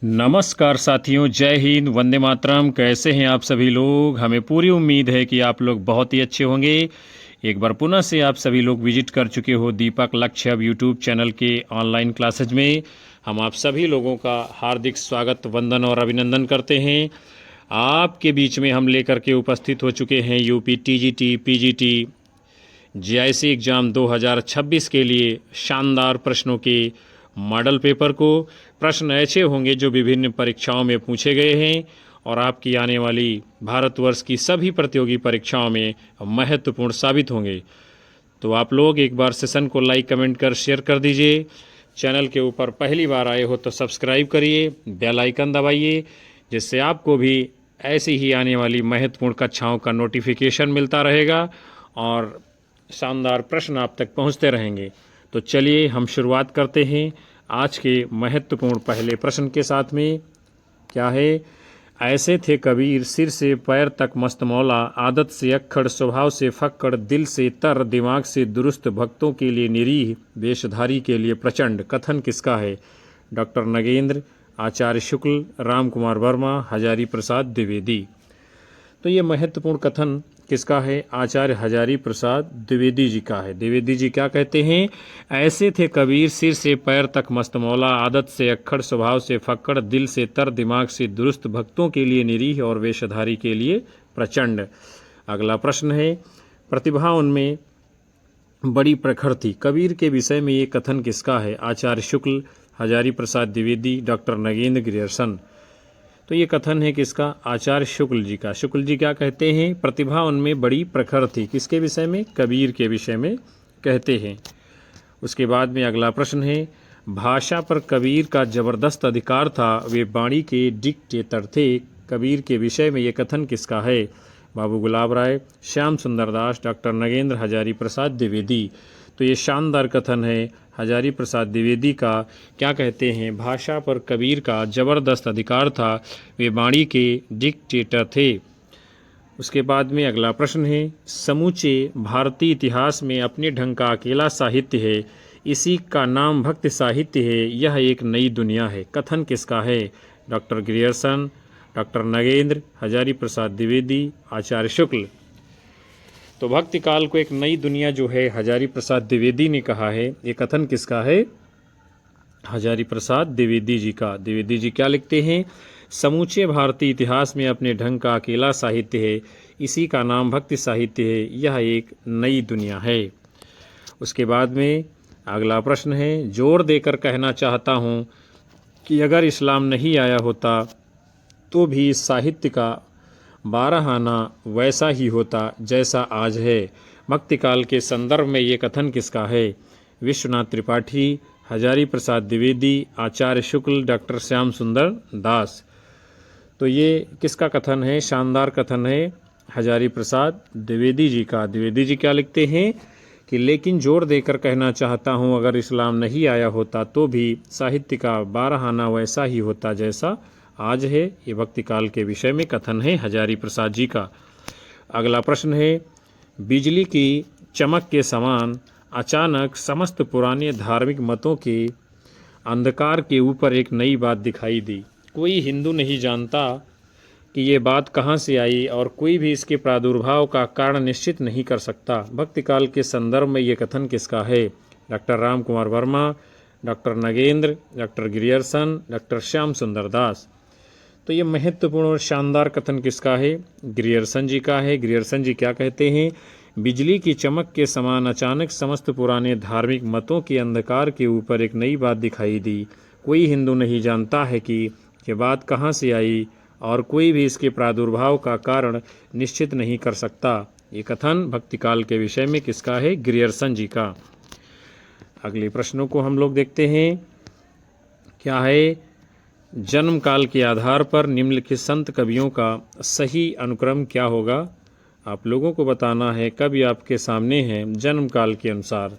नमस्कार साथियों, जय हिंद, वंदे मातरम। कैसे हैं आप सभी लोग? हमें पूरी उम्मीद है कि आप लोग बहुत ही अच्छे होंगे। एक बार पुनः से आप सभी लोग विजिट कर चुके हो दीपक लक्ष्य यूट्यूब चैनल के ऑनलाइन क्लासेज में। हम आप सभी लोगों का हार्दिक स्वागत, वंदन और अभिनंदन करते हैं। आपके बीच में हम लेकर के उपस्थित हो चुके हैं UP TGT, PGT, JIC exam 2026 के लिए शानदार प्रश्नों के मॉडल पेपर को। प्रश्न ऐसे होंगे जो विभिन्न परीक्षाओं में पूछे गए हैं और आपकी आने वाली भारतवर्ष की सभी प्रतियोगी परीक्षाओं में महत्वपूर्ण साबित होंगे। तो आप लोग एक बार सेशन को लाइक, कमेंट कर शेयर कर दीजिए। चैनल के ऊपर पहली बार आए हो तो सब्सक्राइब करिए, बेल आइकन दबाइए, जिससे आपको भी ऐसी ही आने वाली महत्वपूर्ण कक्षाओं का नोटिफिकेशन मिलता रहेगा और शानदार प्रश्न आप तक पहुंचते रहेंगे। तो चलिए हम शुरुआत करते हैं आज के महत्वपूर्ण पहले प्रश्न के साथ में। क्या है? ऐसे थे कबीर, सिर से पैर तक मस्त मौला, आदत से अक्खड़, स्वभाव से फक्कड़, दिल से तर, दिमाग से दुरुस्त, भक्तों के लिए निरीह, वेशधारी के लिए प्रचंड। कथन किसका है? डॉक्टर नगेंद्र, आचार्य शुक्ल, राम कुमार वर्मा, हजारी प्रसाद द्विवेदी। तो ये महत्वपूर्ण कथन किसका है? आचार्य हजारी प्रसाद द्विवेदी जी का है। द्विवेदी जी क्या कहते हैं? ऐसे थे कबीर, सिर से पैर तक मस्त मौला, आदत से अक्खड़, स्वभाव से फक्कड़, दिल से तर, दिमाग से दुरुस्त, भक्तों के लिए निरीह और वेशधारी के लिए प्रचंड। अगला प्रश्न है, प्रतिभा उनमें बड़ी प्रखर थी। कबीर के विषय में ये कथन किसका है? आचार्य शुक्ल, हजारी प्रसाद द्विवेदी, डॉक्टर नगेंद्र ग्रियर्सन। तो ये कथन है किसका? आचार्य शुक्ल जी का। शुक्ल जी क्या कहते हैं? प्रतिभा उनमें बड़ी प्रखर थी। किसके विषय में? कबीर के विषय में कहते हैं। उसके बाद में अगला प्रश्न है, भाषा पर कबीर का जबरदस्त अधिकार था, वे वाणी के डिक्टेटर थे। कबीर के विषय में ये कथन किसका है? बाबू गुलाब राय, श्याम सुंदर दास, डॉक्टर नगेंद्र, हजारी प्रसाद द्विवेदी। तो ये शानदार कथन है हजारी प्रसाद द्विवेदी का। क्या कहते हैं? भाषा पर कबीर का जबरदस्त अधिकार था, वे वाणी के डिक्टेटर थे। उसके बाद में अगला प्रश्न है, समूचे भारतीय इतिहास में अपने ढंग का अकेला साहित्य है, इसी का नाम भक्ति साहित्य है, यह एक नई दुनिया है। कथन किसका है? Doctor Grierson, doctor Nagendra, Hazari Prasad Dwivedi, Acharya Shukla. तो भक्ति काल को एक नई दुनिया जो है हजारी प्रसाद द्विवेदी ने कहा है। ये कथन किसका है? हजारी प्रसाद द्विवेदी जी का। द्विवेदी जी क्या लिखते हैं? समूचे भारतीय इतिहास में अपने ढंग का अकेला साहित्य है, इसी का नाम भक्ति साहित्य है, यह एक नई दुनिया है। उसके बाद में अगला प्रश्न है, जोर देकर कहना चाहता हूँ कि अगर इस्लाम नहीं आया होता तो भी इस साहित्य का बारहाना वैसा ही होता जैसा आज है। भक्ति काल के संदर्भ में ये कथन किसका है? विश्वनाथ त्रिपाठी, हजारी प्रसाद द्विवेदी, आचार्य शुक्ल, डॉक्टर श्याम सुंदर दास। तो ये किसका कथन है? शानदार कथन है हजारी प्रसाद द्विवेदी जी का। द्विवेदी जी क्या लिखते हैं कि लेकिन जोर देकर कहना चाहता हूँ, अगर इस्लाम नहीं आया होता तो भी साहित्य का बारहाना वैसा ही होता जैसा आज है। ये भक्ति काल के विषय में कथन है हजारी प्रसाद जी का। अगला प्रश्न है, बिजली की चमक के समान अचानक समस्त पुराने धार्मिक मतों के अंधकार के ऊपर एक नई बात दिखाई दी। कोई हिंदू नहीं जानता कि ये बात कहाँ से आई और कोई भी इसके प्रादुर्भाव का कारण निश्चित नहीं कर सकता। भक्ति काल के संदर्भ में ये कथन किसका है? Doctor Ram Kumar Verma, doctor Nagendra, doctor Grierson, doctor Shyam सुंदर दास। तो ये महत्वपूर्ण और शानदार कथन किसका है? ग्रियर्सन जी का है। ग्रियर्सन जी क्या कहते हैं? बिजली की चमक के समान अचानक समस्त पुराने धार्मिक मतों के अंधकार के ऊपर एक नई बात दिखाई दी। कोई हिंदू नहीं जानता है कि ये बात कहाँ से आई और कोई भी इसके प्रादुर्भाव का कारण निश्चित नहीं कर सकता। ये कथन भक्ति काल के विषय में किसका है? ग्रियर्सन जी का। अगले प्रश्नों को हम लोग देखते हैं। क्या है? जन्म काल के आधार पर निम्नलिखित संत कवियों का सही अनुक्रम क्या होगा? आप लोगों को बताना है। कवि आपके सामने हैं, जन्म काल के अनुसार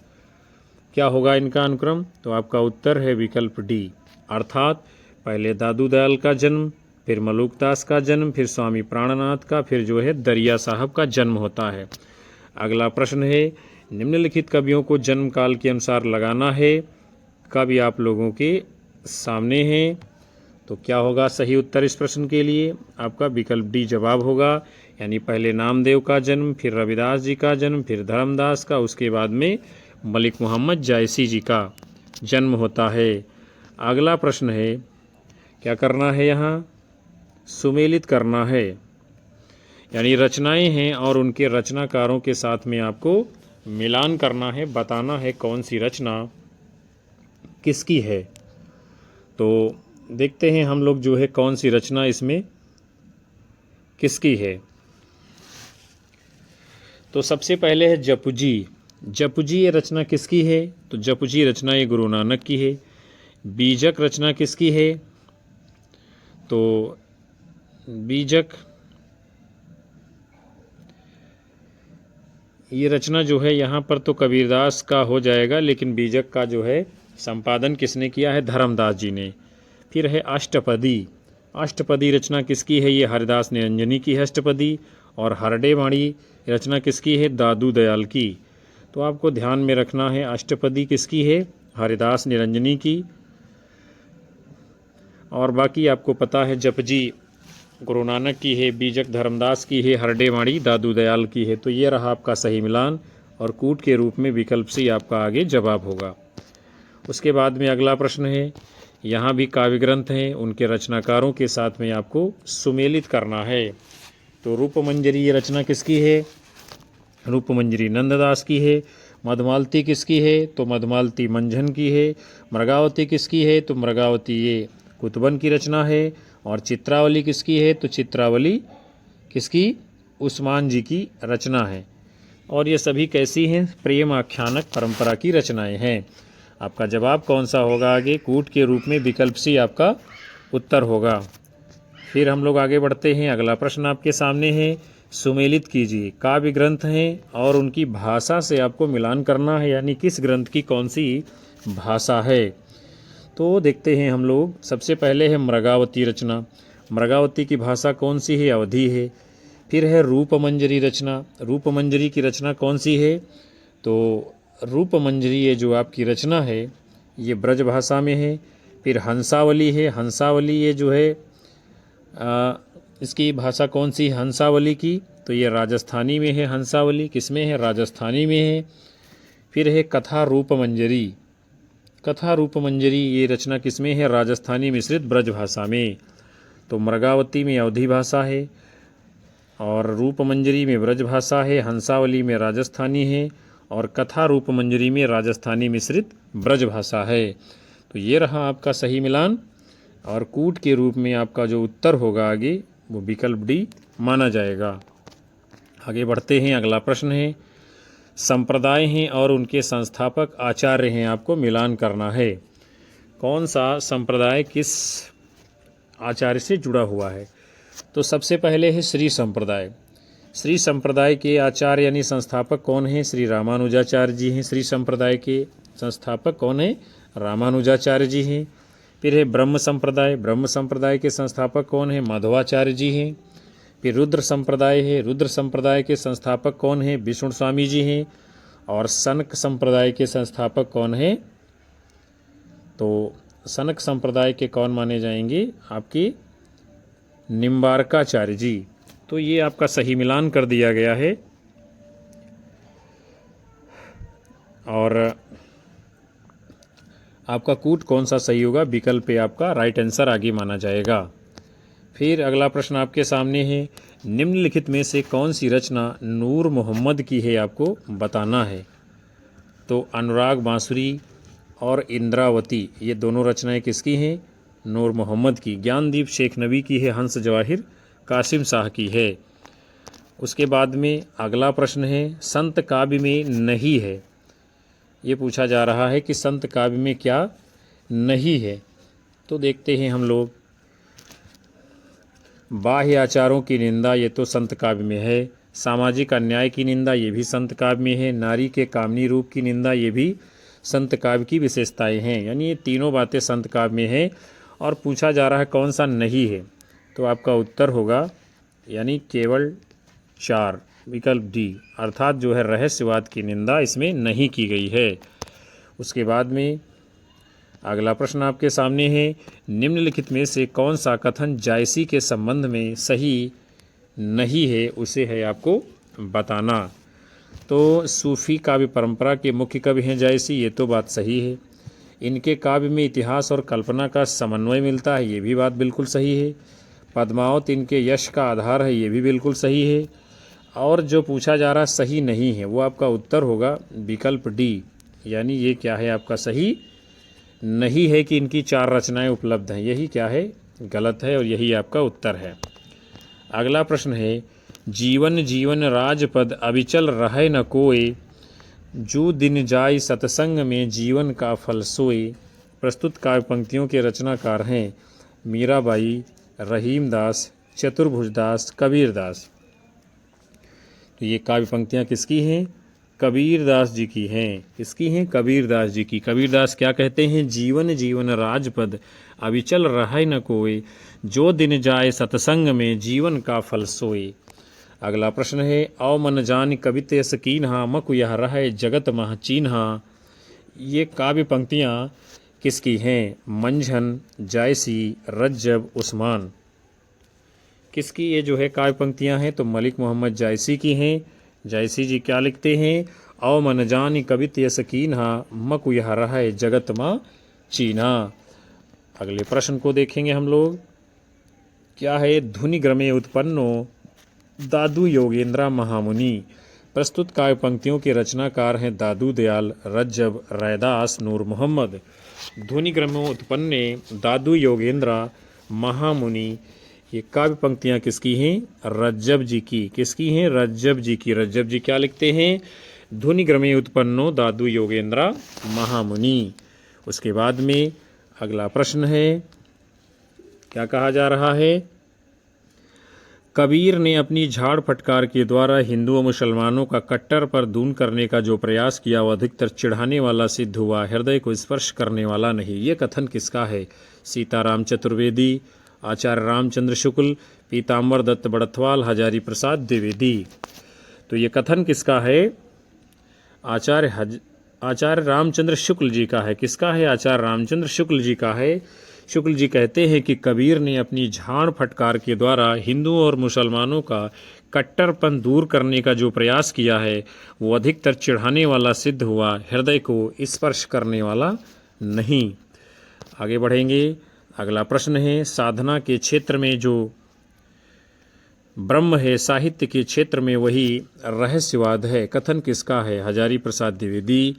क्या होगा इनका अनुक्रम? तो आपका उत्तर है विकल्प डी, अर्थात पहले दादू दयाल का जन्म, फिर मलुकदास का जन्म, फिर स्वामी प्राणनाथ का, फिर जो है दरिया साहब का जन्म होता है। अगला प्रश्न है, निम्नलिखित कवियों को जन्म काल के अनुसार लगाना है। कवि आप लोगों के सामने हैं। तो क्या होगा सही उत्तर इस प्रश्न के लिए? आपका विकल्प डी जवाब होगा। यानी पहले नामदेव का जन्म, फिर रविदास जी का जन्म, फिर धर्मदास का, उसके बाद में मलिक मोहम्मद जायसी जी का जन्म होता है। अगला प्रश्न है, क्या करना है यहाँ? सुमेलित करना है। यानी रचनाएं हैं और उनके रचनाकारों के साथ में आपको मिलान करना है, बताना है कौन सी रचना किसकी है। तो देखते हैं हम लोग जो है कौन सी रचना इसमें किसकी है। तो सबसे पहले है जपुजी। जपुजी ये रचना किसकी है? तो जपुजी रचना ये गुरु नानक की है। बीजक रचना किसकी है? तो बीजक ये रचना जो है यहाँ पर तो कबीरदास का हो जाएगा, लेकिन बीजक का जो है संपादन किसने किया है? धर्मदास जी ने। फिर है अष्टपदी। अष्टपदी रचना किसकी है? ये हरिदास निरंजनी की है अष्टपदी। और हरडे वाणी रचना किसकी है? दादू दयाल की। तो आपको ध्यान में रखना है अष्टपदी किसकी है? हरिदास निरंजनी की। और बाकी आपको पता है जपजी गुरु नानक की है, बीजक धर्मदास की है, हरडे वाणी दादू दयाल की है। तो ये रहा आपका सही मिलान और कूट के रूप में विकल्प से आपका आगे जवाब होगा। उसके बाद में अगला प्रश्न है, यहाँ भी काव्य ग्रंथ हैं, उनके रचनाकारों के साथ में आपको सुमेलित करना है। तो रूपमंजरी ये रचना किसकी है? रूपमंजरी नंददास की है। मधुमालती किसकी है? तो मधुमालती मंझन की है। मृगावती किसकी है? तो मृगावती ये कुतुबन की रचना है। और चित्रावली किसकी है? तो चित्रावली किसकी? उस्मान जी की रचना है। और ये सभी कैसी हैं? प्रेम आख्यानक परंपरा की रचनाएं हैं। आपका जवाब कौन सा होगा आगे? कूट के रूप में विकल्प सी आपका उत्तर होगा। फिर हम लोग आगे बढ़ते हैं। अगला प्रश्न आपके सामने है, सुमेलित कीजिए। काव्य ग्रंथ हैं और उनकी भाषा से आपको मिलान करना है, यानी किस ग्रंथ की कौन सी भाषा है। तो देखते हैं हम लोग। सबसे पहले है मृगावती रचना। मृगावती की भाषा कौन सी है? अवधी है। फिर है रूपमंजरी रचना। रूपमंजरी की रचना कौन सी है? तो रूपमंजरी ये जो आपकी रचना है ये ब्रज भाषा में है। फिर हंसावली है। हंसावली ये जो है इसकी भाषा कौन सी? हंसावली की। तो ये राजस्थानी में है। हंसावली किस में है? राजस्थानी में है। फिर है कथा रूपमंजरी। कथा रूपमंजरी ये रचना किस में है? राजस्थानी मिश्रित ब्रज भाषा में। तो मृगावती में अवधी भाषा है और रूपमंजरी में ब्रज भाषा है, हंसावली में राजस्थानी है और कथा रूपमंजरी में राजस्थानी मिश्रित ब्रज भाषा है। तो ये रहा आपका सही मिलान और कूट के रूप में आपका जो उत्तर होगा आगे वो विकल्प डी माना जाएगा। आगे बढ़ते हैं। अगला प्रश्न है, संप्रदाय हैं और उनके संस्थापक आचार्य हैं, आपको मिलान करना है। कौन सा संप्रदाय किस आचार्य से जुड़ा हुआ है? तो सबसे पहले है श्री संप्रदाय। श्री संप्रदाय के आचार्य यानी संस्थापक कौन हैं? श्री रामानुजाचार्य जी हैं। श्री संप्रदाय के संस्थापक कौन हैं? रामानुजाचार्य जी हैं। फिर है ब्रह्म संप्रदाय। ब्रह्म संप्रदाय के संस्थापक कौन हैं? माधवाचार्य जी हैं। फिर रुद्र संप्रदाय है। रुद्र संप्रदाय के संस्थापक कौन हैं? विष्णु स्वामी जी हैं। और सनक संप्रदाय के संस्थापक कौन हैं? तो सनक संप्रदाय के कौन माने जाएंगे? आपके निम्बारकाचार्य जी। तो ये आपका सही मिलान कर दिया गया है और आपका कूट कौन सा सही होगा? विकल्प पे आपका राइट आंसर आगे माना जाएगा। फिर अगला प्रश्न आपके सामने है, निम्नलिखित में से कौन सी रचना नूर मोहम्मद की है, आपको बताना है। तो अनुराग बांसुरी और इंद्रावती ये दोनों रचनाएं किसकी हैं? नूर मोहम्मद की। ज्ञानदीप शेख नबी की है। हंस जवाहिर कासिम शाह की है। उसके बाद में अगला प्रश्न है, संत काव्य में नहीं है। ये पूछा जा रहा है कि संत काव्य में क्या नहीं है। तो देखते हैं हम लोग। बाह्य आचारों की निंदा ये तो संत काव्य में है। सामाजिक अन्याय की निंदा ये भी संत काव्य में है। नारी के कामनी रूप की निंदा ये भी संत काव्य की विशेषताएं हैं। यानी ये तीनों बातें संत काव्य में है और पूछा जा रहा है कौन सा नहीं है। तो आपका उत्तर होगा यानी केवल 4 विकल्प डी, अर्थात जो है रहस्यवाद की निंदा इसमें नहीं की गई है। उसके बाद में अगला प्रश्न आपके सामने है, निम्नलिखित में से कौन सा कथन जायसी के संबंध में सही नहीं है, उसे है आपको बताना। तो सूफी काव्य परंपरा के मुख्य कवि हैं जायसी, ये तो बात सही है। इनके काव्य में इतिहास और कल्पना का समन्वय मिलता है, ये भी बात बिल्कुल सही है। पद्मावत इनके यश का आधार है, ये भी बिल्कुल सही है। और जो पूछा जा रहा सही नहीं है, वो आपका उत्तर होगा विकल्प डी, यानी ये क्या है आपका सही नहीं है कि इनकी 4 रचनाएं उपलब्ध हैं, यही क्या है गलत है और यही आपका उत्तर है। अगला प्रश्न है, जीवन जीवन राजपद अविचल रहे न कोय, जो दिन जाय सत्संग में जीवन का फल सोए। प्रस्तुत काव्य पंक्तियों के रचनाकार हैं मीराबाई, रहीमदास, चतुर्भुजदास, कबीरदास। तो ये काव्य पंक्तियाँ किसकी हैं? कबीरदास जी की हैं। किसकी हैं? कबीरदास जी की। कबीरदास क्या कहते हैं? जीवन जीवन राजपद अविचल रहे न कोय, जो दिन जाए सत्संग में जीवन का फल सोए। अगला प्रश्न है, औ मन जान कविते सकीन्हा, मकु यह रहे जगत मह चीन्हा। ये काव्य पंक्तियाँ किसकी हैं? मंझन, जायसी, रज्जब, उस्मान। किसकी ये जो है काव्य पंक्तियाँ हैं? तो मलिक मोहम्मद जायसी की हैं। जायसी जी क्या लिखते हैं? औ मन जान कविते सकीन्हा, मकु यह रहे जगत मह चीन्हा। अगले प्रश्न को देखेंगे हम लोग, क्या है? धुनिग्रमे उत्पन्नो दादू योगेंद्रा महामुनि। प्रस्तुत काव्य पंक्तियों के रचनाकार हैं दादू दयाल, रज्जब, रैदास, नूर मोहम्मद। ध्वनिग्रमों उत्पन्ने दादू योगेंद्रा महामुनि। ये काव्य पंक्तियाँ किसकी हैं? रज्जब जी की। किसकी हैं? रज्जब जी की। रज्जब जी क्या लिखते हैं? ध्वनिग्रमे उत्पन्नो दादू योगेंद्रा महामुनि। उसके बाद में अगला प्रश्न है, क्या कहा जा रहा है? कबीर ने अपनी झाड़ फटकार के द्वारा हिंदू और मुसलमानों का कट्टर पर दूर करने का जो प्रयास किया वह अधिकतर चिढ़ाने वाला सिद्ध हुआ, हृदय को स्पर्श करने वाला नहीं। ये कथन किसका है? सीताराम चतुर्वेदी, आचार्य रामचंद्र शुक्ल, पीताम्बर दत्त बड़थवाल, हजारी प्रसाद द्विवेदी। तो ये कथन किसका है? आचार्य रामचंद्र शुक्ल जी का है। किसका है? आचार्य रामचंद्र शुक्ल जी का है। शुक्ल जी कहते हैं कि कबीर ने अपनी झाड़ फटकार के द्वारा हिंदुओं और मुसलमानों का कट्टरपन दूर करने का जो प्रयास किया है वो अधिकतर चिढ़ाने वाला सिद्ध हुआ, हृदय को स्पर्श करने वाला नहीं। आगे बढ़ेंगे। अगला प्रश्न है, साधना के क्षेत्र में जो ब्रह्म है, साहित्य के क्षेत्र में वही रहस्यवाद है। कथन किसका है? हजारी प्रसाद द्विवेदी,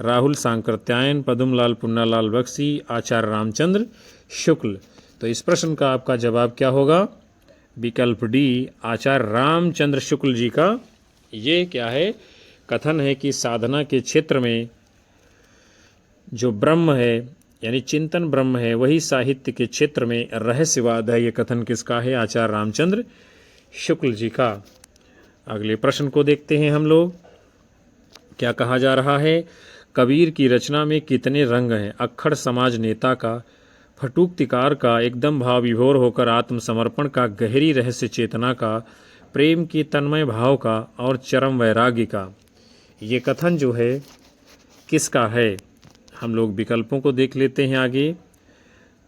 राहुल सांकृत्यायन, पद्मलाल पुन्नालाल बख्शी, आचार्य रामचंद्र शुक्ल। तो इस प्रश्न का आपका जवाब क्या होगा? विकल्प डी, आचार्य रामचंद्र शुक्ल जी का ये क्या है? कथन है कि साधना के क्षेत्र में जो ब्रह्म है यानी चिंतन ब्रह्म है वही साहित्य के क्षेत्र में रहस्यवाद है। ये कथन किसका है? आचार्य रामचंद्र शुक्ल जी का। अगले प्रश्न को देखते हैं हम लोग, क्या कहा जा रहा है? कबीर की रचना में कितने रंग हैं? अक्खड़ समाज नेता का, फटूक्तिकार का, एकदम भाव विभोर होकर आत्मसमर्पण का, गहरी रहस्य चेतना का, प्रेम की तन्मय भाव का और चरम वैराग्य का। ये कथन जो है किसका है? हम लोग विकल्पों को देख लेते हैं आगे।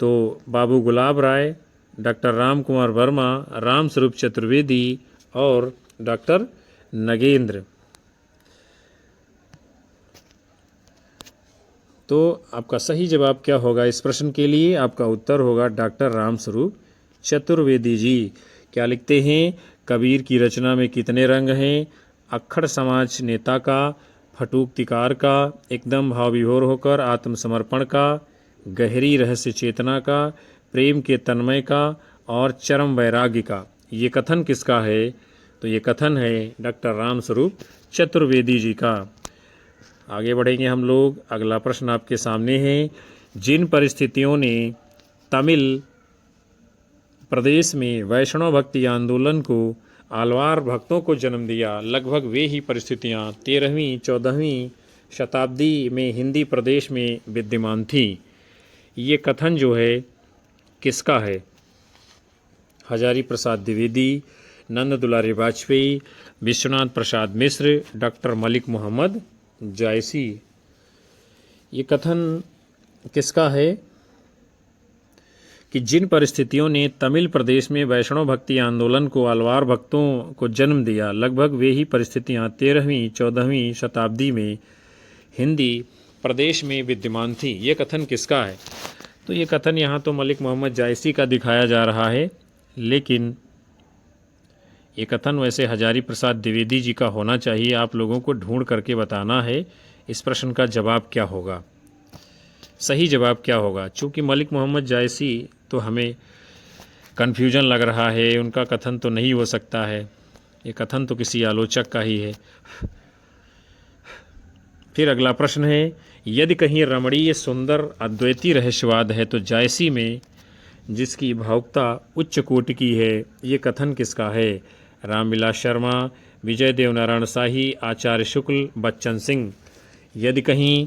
तो बाबू गुलाब राय, डॉक्टर राम कुमार वर्मा, राम स्वरूप चतुर्वेदी और डॉक्टर नगेंद्र। तो आपका सही जवाब क्या होगा इस प्रश्न के लिए? आपका उत्तर होगा डॉक्टर राम स्वरूप चतुर्वेदी जी। क्या लिखते हैं? कबीर की रचना में कितने रंग हैं? अक्खड़ समाज नेता का, फटूक्तिकार का, एकदम भाव विभोर होकर आत्मसमर्पण का, गहरी रहस्य चेतना का, प्रेम के तन्मय का और चरम वैराग्य का। ये कथन किसका है? तो ये कथन है डॉक्टर राम स्वरूप चतुर्वेदी जी का। आगे बढ़ेंगे हम लोग। अगला प्रश्न आपके सामने है, जिन परिस्थितियों ने तमिल प्रदेश में वैष्णव भक्ति आंदोलन को आलवार भक्तों को जन्म दिया, लगभग वे ही परिस्थितियां 13वीं 14वीं शताब्दी में हिंदी प्रदेश में विद्यमान थी। ये कथन जो है किसका है? हजारी प्रसाद द्विवेदी, नंद दुलारी वाजपेयी, विश्वनाथ प्रसाद मिश्र, डॉक्टर मलिक मोहम्मद जायसी। ये कथन किसका है कि जिन परिस्थितियों ने तमिल प्रदेश में वैष्णव भक्ति आंदोलन को अलवार भक्तों को जन्म दिया, लगभग वे ही परिस्थितियां 13वीं-14वीं शताब्दी में हिंदी प्रदेश में विद्यमान थी। ये कथन किसका है? तो ये कथन यहाँ तो मलिक मोहम्मद जायसी का दिखाया जा रहा है, लेकिन ये कथन वैसे हजारी प्रसाद द्विवेदी जी का होना चाहिए। आप लोगों को ढूंढ करके बताना है इस प्रश्न का जवाब क्या होगा, सही जवाब क्या होगा। चूँकि मलिक मोहम्मद जायसी तो हमें कन्फ्यूजन लग रहा है, उनका कथन तो नहीं हो सकता है, ये कथन तो किसी आलोचक का ही है। फिर अगला प्रश्न है, यदि कहीं रमणीय सुंदर अद्वैती रहस्यवाद है तो जायसी में जिसकी भावुकता उच्च कोटि की है, ये कथन किसका है? रामविलास शर्मा, विजय देवनारायण शाही, आचार्य शुक्ल, बच्चन सिंह। यदि कहीं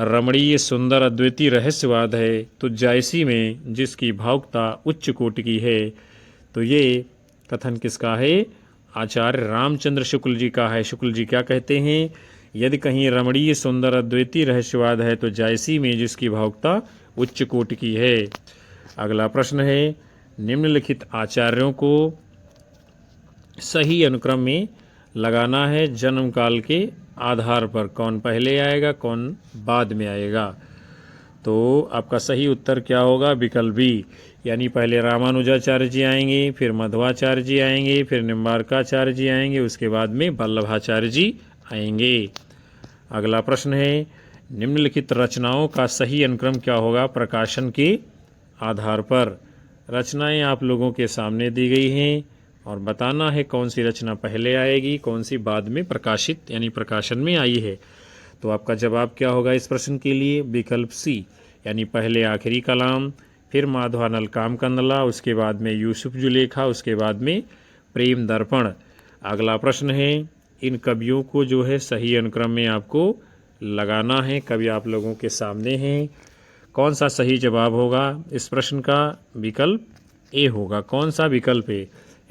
रमणीय सुंदर अद्वैती रहस्यवाद है तो जायसी में जिसकी भावुकता उच्च कोटि की है, तो ये कथन किसका है? आचार्य रामचंद्र शुक्ल जी का है। शुक्ल जी क्या कहते हैं? यदि कहीं रमणीय सुंदर अद्वैती रहस्यवाद है तो जायसी में जिसकी भावुकता उच्च कोटि की है। अगला प्रश्न है, निम्नलिखित आचार्यों को सही अनुक्रम में लगाना है जन्म काल के आधार पर। कौन पहले आएगा, कौन बाद में आएगा? तो आपका सही उत्तर क्या होगा? विकल्प बी, यानी पहले रामानुजाचार्य जी आएंगे, फिर मध्वाचार्य जी आएंगे, फिर निम्बार्काचार्य जी आएंगे, उसके बाद में वल्लभाचार्य जी आएंगे। अगला प्रश्न है, निम्नलिखित रचनाओं का सही अनुक्रम क्या होगा प्रकाशन के आधार पर? रचनाएं आप लोगों के सामने दी गई हैं और बताना है कौन सी रचना पहले आएगी, कौन सी बाद में प्रकाशित यानी प्रकाशन में आई है। तो आपका जवाब क्या होगा इस प्रश्न के लिए? विकल्प सी, यानी पहले आखिरी कलाम, फिर माधवानल कामकंदला, उसके बाद में यूसुफ जुलेखा, उसके बाद में प्रेम दर्पण। अगला प्रश्न है, इन कवियों को जो है सही अनुक्रम में आपको लगाना है। कवि आप लोगों के सामने हैं। कौन सा सही जवाब होगा इस प्रश्न का? विकल्प ए होगा। कौन सा विकल्प है?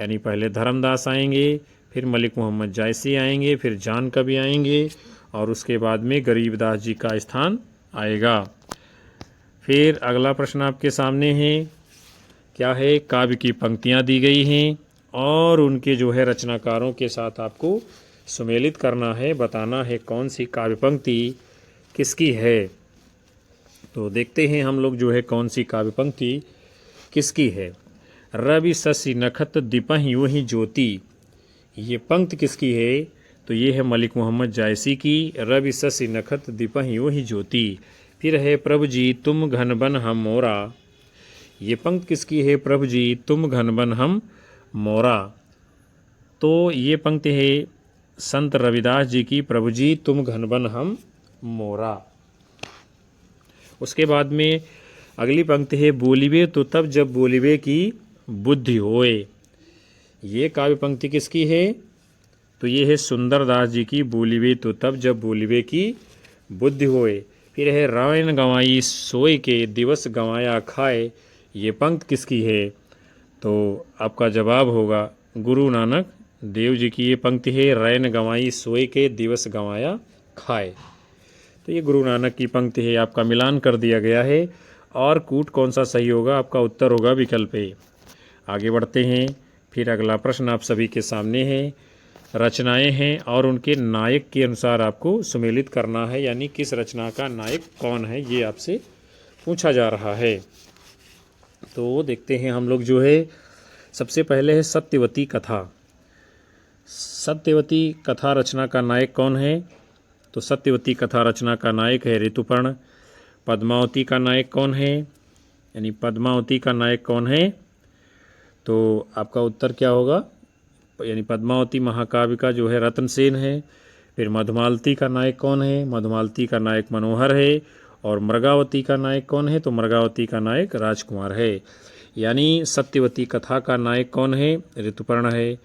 यानी पहले धर्मदास आएंगे, फिर मलिक मोहम्मद जायसी आएंगे, फिर जान कवि आएंगे और उसके बाद में गरीबदास जी का स्थान आएगा। फिर अगला प्रश्न आपके सामने है, क्या है? काव्य की पंक्तियां दी गई हैं और उनके जो है रचनाकारों के साथ आपको सुमेलित करना है, बताना है कौन सी काव्य पंक्ति किसकी है। तो देखते हैं हम लोग जो है कौन सी काव्य पंक्ति किसकी है। रवि शशि नखत दीपहि योहि ज्योति, ये पंक्ति किसकी है? तो ये है मलिक मोहम्मद जायसी की। रवि शशि नखत दीपहि योहि ज्योति। फिर है प्रभु जी तुम घन बन हम मोरा, ये पंक्ति किसकी है? प्रभु जी तुम घन बन हम मोरा। तो ये पंक्ति है संत रविदास जी की, प्रभु जी तुम घन बन हम मोरा। उसके बाद में अगली पंक्ति है, बोलिबे तो तब जब बोलिबे की बुद्धि होए, ये काव्य पंक्ति किसकी है? तो ये है सुंदरदास जी की, बोलिबे तो तब जब बोलिबे की बुद्धि होए। फिर है रायन गंवाई सोए के दिवस गंवाया खाए, ये पंक्ति किसकी है? तो आपका जवाब होगा गुरु नानक देव जी की ये पंक्ति है, रैन गंवाई सोए के दिवस गंवाया खाए। तो ये गुरु नानक की पंक्ति है, आपका मिलान कर दिया गया है। और कूट कौन सा सही होगा? आपका उत्तर होगा विकल्प ए। आगे बढ़ते हैं। फिर अगला प्रश्न आप सभी के सामने है, रचनाएं हैं और उनके नायक के अनुसार आपको सुमेलित करना है, यानी किस रचना का नायक कौन है ये आपसे पूछा जा रहा है। तो देखते हैं हम लोग जो है, सबसे पहले है सत्यवती कथा। सत्यवती कथा रचना का नायक कौन है? तो सत्यवती कथा रचना का नायक है ऋतुपर्ण। पद्मावती का नायक कौन है? यानी पद्मावती का नायक कौन है? तो आपका उत्तर क्या होगा? यानी पद्मावती महाकाव्य का जो है रतनसेन है। फिर मधुमालती का नायक कौन है? मधुमालती का नायक मनोहर है। और मृगावती का नायक कौन है? तो मृगावती का नायक राजकुमार है। यानी सत्यवती कथा का नायक कौन है? ऋतुपर्ण है।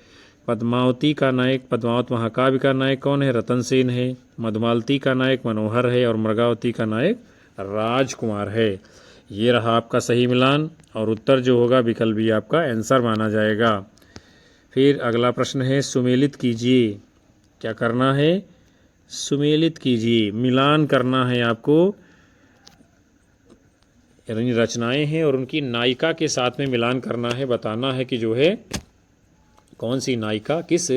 पद्मावती का नायक, पद्मावत महाकाव्य का नायक कौन है? रतनसेन है। मधुमालती का नायक मनोहर है और मृगावती का नायक राजकुमार है। ये रहा आपका सही मिलान और उत्तर जो होगा विकल्प भी आपका आंसर माना जाएगा। फिर अगला प्रश्न है, सुमेलित कीजिए। क्या करना है? सुमेलित कीजिए, मिलान करना है आपको रचनाएं हैं और उनकी नायिका के साथ में मिलान करना है, बताना है कि जो है कौन सी नायिका किस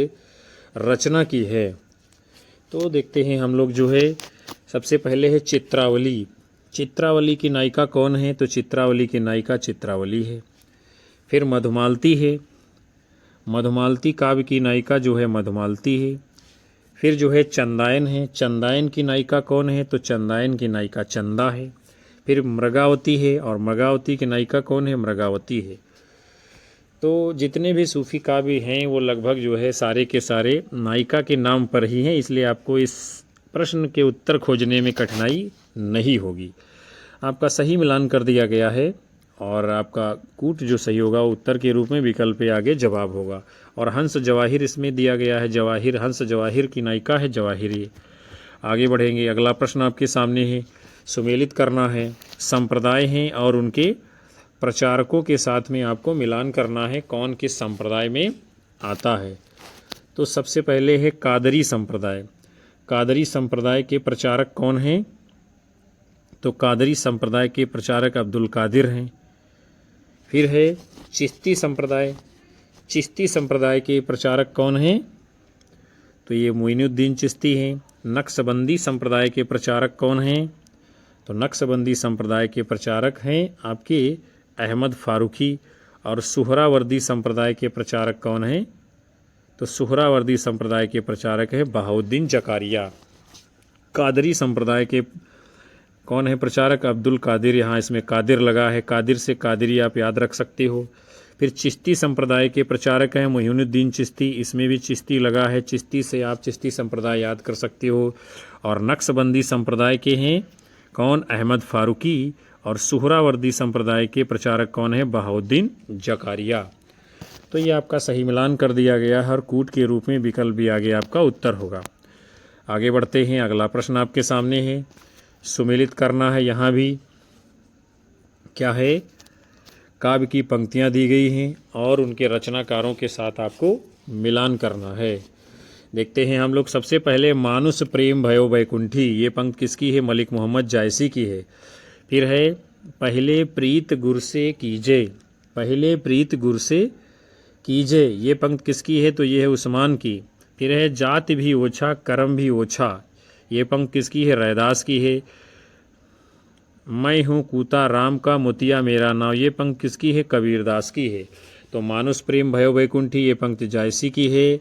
रचना की है। तो देखते हैं हम लोग जो है, सबसे पहले है चित्रावली। चित्रावली की नायिका कौन है? तो चित्रावली की नायिका चित्रावली है। फिर मधुमालती है, मधुमालती काव्य की नायिका जो है मधुमालती है। फिर जो है चंदायन है, चंदायन की नायिका कौन है? तो चंदायन की नायिका चंदा है। फिर मृगावती है, और मृगावती की नायिका कौन है? मृगावती है। तो जितने भी सूफी काव्य हैं वो लगभग जो है सारे के सारे नायिका के नाम पर ही हैं, इसलिए आपको इस प्रश्न के उत्तर खोजने में कठिनाई नहीं होगी। आपका सही मिलान कर दिया गया है और आपका कूट जो सही होगा वो उत्तर के रूप में विकल्प पे आगे जवाब होगा। और हंस जवाहिर इसमें दिया गया है, जवाहिर, हंस जवाहिर की नायिका है जवाहिरी। आगे बढ़ेंगे, अगला प्रश्न आपके सामने है, सुमेलित करना है। संप्रदाय हैं और उनके प्रचारकों के साथ में आपको मिलान करना है, कौन किस संप्रदाय में आता है। तो सबसे पहले है कादरी संप्रदाय। कादरी संप्रदाय के प्रचारक कौन हैं? तो कादरी संप्रदाय के प्रचारक अब्दुल कादिर हैं। फिर है चिश्ती संप्रदाय। चिश्ती संप्रदाय के प्रचारक कौन हैं? तो ये मोइनुद्दीन चिश्ती हैं। नक्शबंदी संप्रदाय के प्रचारक कौन हैं? तो नक्शबंदी संप्रदाय के प्रचारक हैं आपके अहमद फारूकी। और सुहरावर्दी संप्रदाय के प्रचारक कौन हैं? तो सुहरावर्दी संप्रदाय के प्रचारक है बहाउद्दीन जकारिया। कादरी संप्रदाय के कौन है प्रचारक? अब्दुल कादिर, यहाँ इसमें कादिर लगा है, कादिर से कादिरी आप याद रख सकते हो। फिर चिश्ती संप्रदाय के प्रचारक हैं मोइनुद्दीन चिश्ती, इसमें भी चिश्ती लगा है, चिश्ती से आप चिश्ती संप्रदाय याद कर सकते हो। और नक्शबंदी संप्रदाय के हैं कौन? अहमद फारूकी। और सुहरावर्दी संप्रदाय के प्रचारक कौन है? बहाउद्दीन जकारिया। तो ये आपका सही मिलान कर दिया गया है और कूट के रूप में विकल्प भी आगे आपका उत्तर होगा। आगे बढ़ते हैं, अगला प्रश्न आपके सामने है, सुमेलित करना है। यहाँ भी क्या है? काव्य की पंक्तियाँ दी गई हैं और उनके रचनाकारों के साथ आपको मिलान करना है। देखते हैं हम लोग, सबसे पहले मानुष प्रेम भयो बैकुंठी, ये पंक्ति किसकी है? मलिक मोहम्मद जायसी की है। फिर है पहले प्रीत गुर से कीजे, पहले प्रीत गुर से कीजे, ये पंक्ति किसकी है? तो ये है उस्मान की। फिर है जाति भी ओछा कर्म भी ओछा, ये पंक्ति किसकी है? रैदास की है। मैं हूँ कूता राम का मोतिया मेरा नाव, ये पंक्ति किसकी है? कबीरदास की है। तो मानुष प्रेम भयो बैकुंठी ये पंक्ति जायसी की है।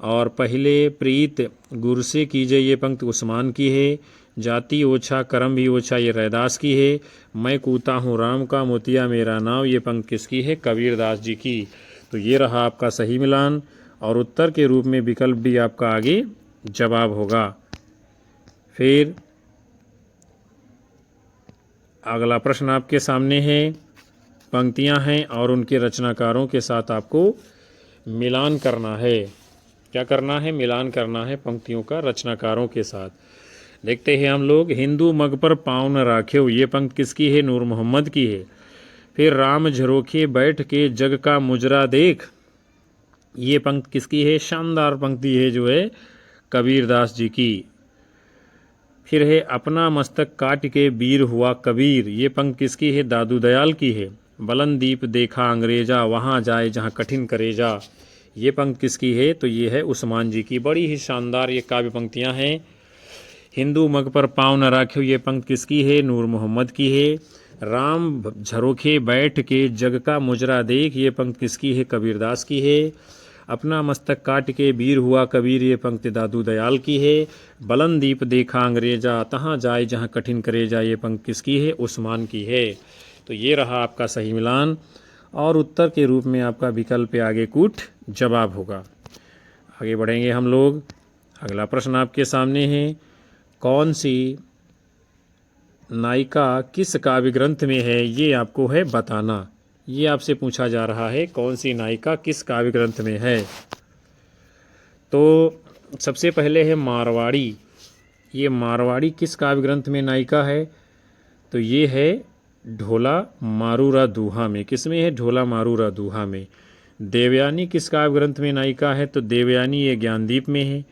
और पहले प्रीत गुर से कीजे ये पंक्ति उस्मान की है। जाति ओछा कर्म भी ओछा ये रैदास की है। मैं कूता हूँ राम का मोतिया मेरा नाव, ये पंक्ति किसकी है? कबीरदास जी की। तो ये रहा आपका सही मिलान और उत्तर के रूप में विकल्प भी आपका आगे जवाब होगा। फिर अगला प्रश्न आपके सामने है, पंक्तियां हैं और उनके रचनाकारों के साथ आपको मिलान करना है। क्या करना है? मिलान करना है पंक्तियों का रचनाकारों के साथ। देखते हैं हम लोग, हिंदू मग पर पाँव न राख्यो, ये पंक्ति किसकी है? नूर मोहम्मद की है। फिर राम झरोखे बैठ के जग का मुजरा देख, ये पंक्ति किसकी है? शानदार पंक्ति है जो है कबीरदास जी की। फिर है अपना मस्तक काट के वीर हुआ कबीर, ये पंक्ति किसकी है? दादू दयाल की है। बलनदीप देखा अंग्रेजा वहाँ जाए जहाँ कठिन करेजा, ये पंक्ति किसकी है? तो ये है उस्मान जी की। बड़ी ही शानदार ये काव्य पंक्तियाँ हैं। हिंदू मग पर पाँव न राख्यो, ये पंक्ति किसकी है? नूर मोहम्मद की है। राम झरोखे बैठ के जग का मुजरा देख, ये पंक्ति किसकी है? कबीरदास की है। अपना मस्तक काट के वीर हुआ कबीर, ये पंक्ति दादू दयाल की है। बलनदीप देखा अंग्रेजा तहाँ जाए जहाँ कठिन करेजा, ये पंक्ति किसकी है? उस्मान की है। तो ये रहा आपका सही मिलान और उत्तर के रूप में आपका विकल्प पे आगे कूट जवाब होगा। आगे बढ़ेंगे हम लोग, अगला प्रश्न आपके सामने है, कौन सी नायिका किस काव्य ग्रंथ में है, ये आपको है बताना। ये आपसे पूछा जा रहा है कौन सी नायिका किस काव्य ग्रंथ में है। तो सबसे पहले है मारवाड़ी। ये मारवाड़ी किस काव्य ग्रंथ में नायिका है? तो ये है ढोला मारूरा दूहा में। किस में है? ढोला मारूरा दूहा में। देवयानी किस काव्य ग्रंथ में नायिका है? तो देवयानी ये ज्ञानदीप में है।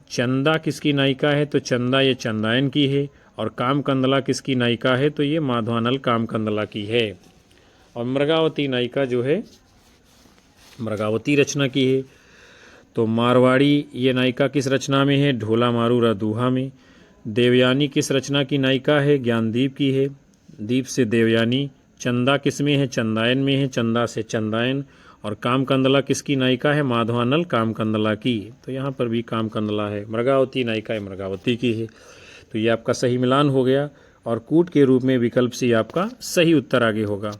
चंदा किसकी नायिका है? तो चंदा ये चंदायन की है। और कामकंदला किसकी नायिका है? तो ये माधवानल कामकंदला की है। और मृगावती नायिका जो है मृगावती रचना की है। तो मारवाड़ी ये नायिका किस रचना में है? ढोला मारूरा दूहा में। देवयानी किस रचना की नायिका है? ज्ञानदीप की है। दीप से देवयानी। चंदा किस में है? चंदायन में है। चंदा से चंदायन। और कामकंदला किसकी नायिका है? माधवानल कामकंदला की। तो यहाँ पर भी कामकंदला है। मृगावती नायिका है मृगावती की है। तो ये आपका सही मिलान हो गया और कूट के रूप में विकल्प से आपका सही उत्तर आगे होगा।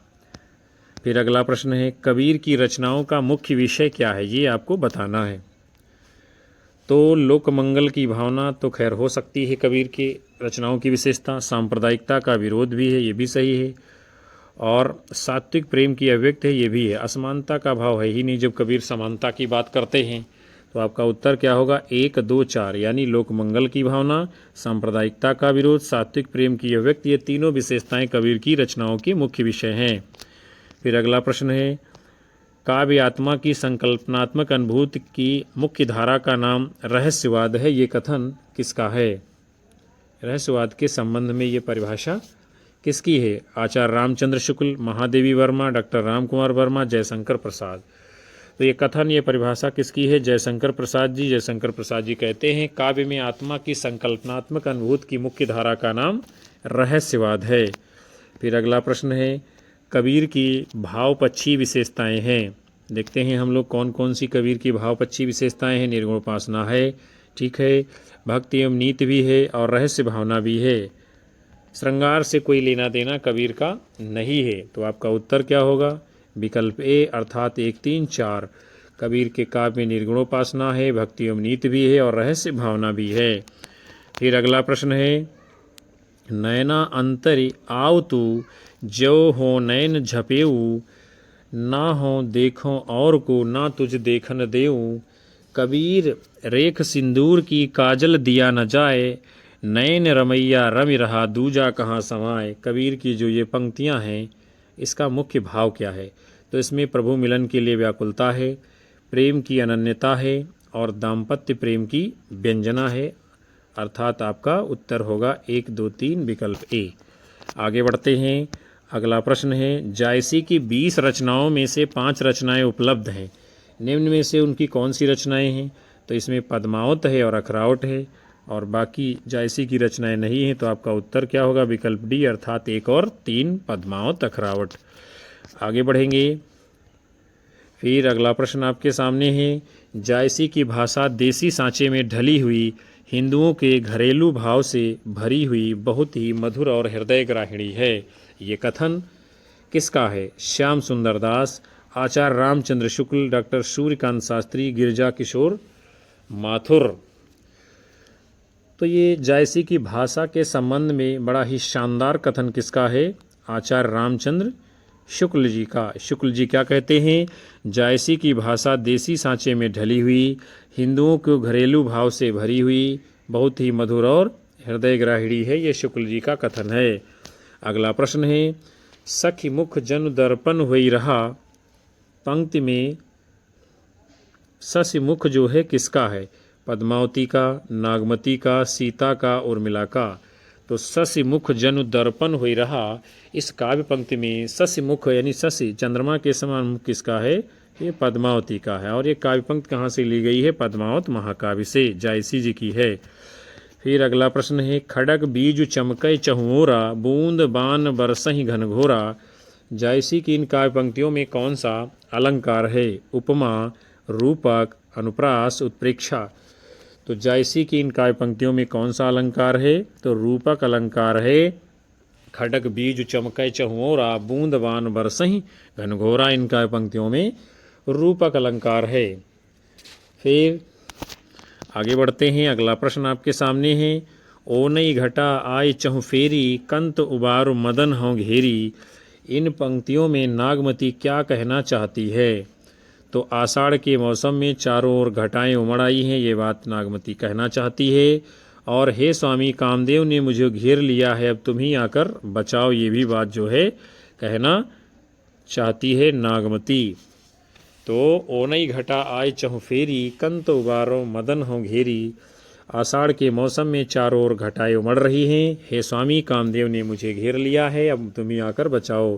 फिर अगला प्रश्न है, कबीर की रचनाओं का मुख्य विषय क्या है? ये आपको बताना है। तो लोकमंगल की भावना तो खैर हो सकती है कबीर की रचनाओं की विशेषता। सांप्रदायिकता का विरोध भी है, ये भी सही है। और सात्विक प्रेम की अभिव्यक्ति है, ये भी है। असमानता का भाव है ही नहीं जब कबीर समानता की बात करते हैं। तो आपका उत्तर क्या होगा? 1, 2, 4 यानी लोकमंगल की भावना, सांप्रदायिकता का विरोध, सात्विक प्रेम की अभिव्यक्ति, ये तीनों विशेषताएं कबीर की रचनाओं के मुख्य विषय हैं। फिर अगला प्रश्न है, काव्य आत्मा की संकल्पनात्मक अनुभूति की मुख्य धारा का नाम रहस्यवाद है। ये कथन किसका है? रहस्यवाद के संबंध में ये परिभाषा किसकी है? आचार्य रामचंद्र शुक्ल, महादेवी वर्मा, डॉक्टर रामकुमार वर्मा, जयशंकर प्रसाद। तो ये कथन, ये परिभाषा किसकी है? जयशंकर प्रसाद जी। जयशंकर प्रसाद जी कहते हैं काव्य में आत्मा की संकल्पनात्मक अनुभूति की मुख्य धारा का नाम रहस्यवाद है। फिर अगला प्रश्न है, कबीर की भावपक्षी विशेषताएं हैं। देखते हैं हम लोग कौन कौन सी कबीर की भावपक्षी विशेषताएं हैं। निर्गुण उपासना है, ठीक है, भक्ति एवं नीति भी है और रहस्य भावना भी है। श्रृंगार से कोई लेना देना कबीर का नहीं है। तो आपका उत्तर क्या होगा? विकल्प ए अर्थात 1, 3, 4। कबीर के काव्य में निर्गुणोपासना है, भक्ति एवं नीति भी है और रहस्य भावना भी है। फिर अगला प्रश्न है, नैना अंतरि आव तू जो हो नैन झपेऊ, ना हो देखो और को ना तुझ देखन देऊ। कबीर रेख सिंदूर की काजल दिया न जाए, नैन रमैया रमि रहा दूजा कहाँ समाए। कबीर की जो ये पंक्तियां हैं इसका मुख्य भाव क्या है? तो इसमें प्रभु मिलन के लिए व्याकुलता है, प्रेम की अनन्यता है और दाम्पत्य प्रेम की व्यंजना है। अर्थात आपका उत्तर होगा 1, 2, 3 विकल्प ए। आगे बढ़ते हैं। अगला प्रश्न है, जायसी की 20 रचनाओं में से 5 रचनाएं उपलब्ध हैं। निम्न में से उनकी कौन सी रचनाएं हैं? तो इसमें पद्मावत है और अखरावट है और बाकी जायसी की रचनाएं नहीं हैं। तो आपका उत्तर क्या होगा? विकल्प डी अर्थात 1 और 3 पद्मावत अखरावट। आगे बढ़ेंगे। फिर अगला प्रश्न आपके सामने है, जायसी की भाषा देसी सांचे में ढली हुई, हिंदुओं के घरेलू भाव से भरी हुई, बहुत ही मधुर और हृदयग्राहिणी है। ये कथन किसका है? श्याम सुंदर दास, आचार्य रामचंद्र शुक्ल, डॉक्टर सूर्यकांत शास्त्री, गिरिजा किशोर माथुर। तो ये जायसी की भाषा के संबंध में बड़ा ही शानदार कथन किसका है? आचार्य रामचंद्र शुक्ल जी का। शुक्ल जी क्या कहते हैं? जायसी की भाषा देसी सांचे में ढली हुई, हिंदुओं को घरेलू भाव से भरी हुई, बहुत ही मधुर और हृदयग्राहिणी है। ये शुक्ल जी का कथन है। अगला प्रश्न है, सखी मुख जन दर्पण हुई रहा। पंक्ति में ससी मुख जो है किसका है? पद्मावती का, नागमती का, सीता का, उर्मिला का। तो ससी मुख जनु दर्पण हुई रहा, इस काव्य पंक्ति में ससी मुख यानी ससी चंद्रमा के समान मुख किसका है? ये पद्मावती का है। और ये काव्य पंक्ति कहाँ से ली गई है? पद्मावत महाकाव्य से, जायसी जी की है। फिर अगला प्रश्न है, खड़ग बीज चमकै चहुओरा, बूंद बान बरसहि घनघोरा। जायसी की इन काव्य पंक्तियों में कौन सा अलंकार है? उपमा, रूपक, अनुप्रास, उत्प्रेक्षा। तो जायसी की इन काव्य पंक्तियों में कौन सा अलंकार है? तो रूपक अलंकार है। खड़ग बीज चमकै चहुओरा, बूंद बान बरसहि घनघोरा, इन काव्य पंक्तियों में रूपक अलंकार है। फिर आगे बढ़ते हैं। अगला प्रश्न आपके सामने है, ओ नई घटा आय चहु फेरी, कंत उबारु मदन हों घेरी। इन पंक्तियों में नागमती क्या कहना चाहती है? तो आषाढ़ के मौसम में चारों ओर घटाएं उमड़ आई हैं, ये बात नागमती कहना चाहती है। और हे स्वामी कामदेव ने मुझे घेर लिया है, अब तुम ही आकर बचाओ, ये भी बात जो है कहना चाहती है नागमती। तो ओनई घटा आय चहु फेरी, कंत उबारो मदन हों घेरी। आषाढ़ के मौसम में चारों ओर घटाएं उमड़ रही हैं। हे स्वामी कामदेव ने मुझे घेर लिया है, अब तुम ही आकर बचाओ।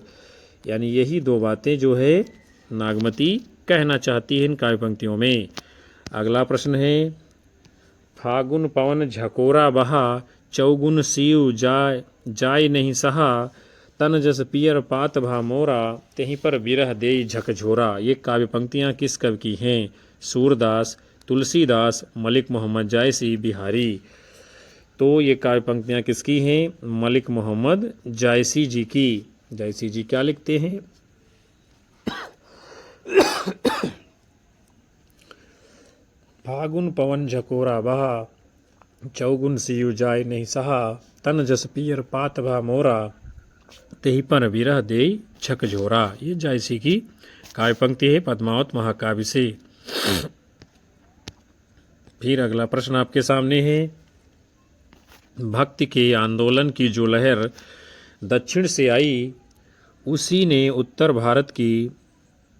यानी यही दो बातें जो है नागमती कहना चाहती है इन काव्य पंक्तियों में। अगला प्रश्न है, फागुन पवन झकोरा बहा, चौगुन सीव जाय नहीं सहा, तन जस पियर पात भा मोरा, तहीं पर बिरह देई झकझोरा। ये काव्य पंक्तियाँ किस कवि की हैं? सूरदास, तुलसीदास, मलिक मोहम्मद जायसी, बिहारी। तो ये काव्य पंक्तियाँ किसकी हैं? मलिक मोहम्मद जायसी जी की। जायसी जी क्या लिखते हैं? फागुन पवन झकोरा बहा, चौगुन सीयु जाय नहीं सहा, तन जस पियर पात भा मोरा, तेहि पर विरह देई झकझोरा। ये जायसी की काव्य पंक्ति है पद्मावत महाकाव्य से। फिर अगला प्रश्न आपके सामने है, भक्ति के आंदोलन की जो लहर दक्षिण से आई, उसी ने उत्तर भारत की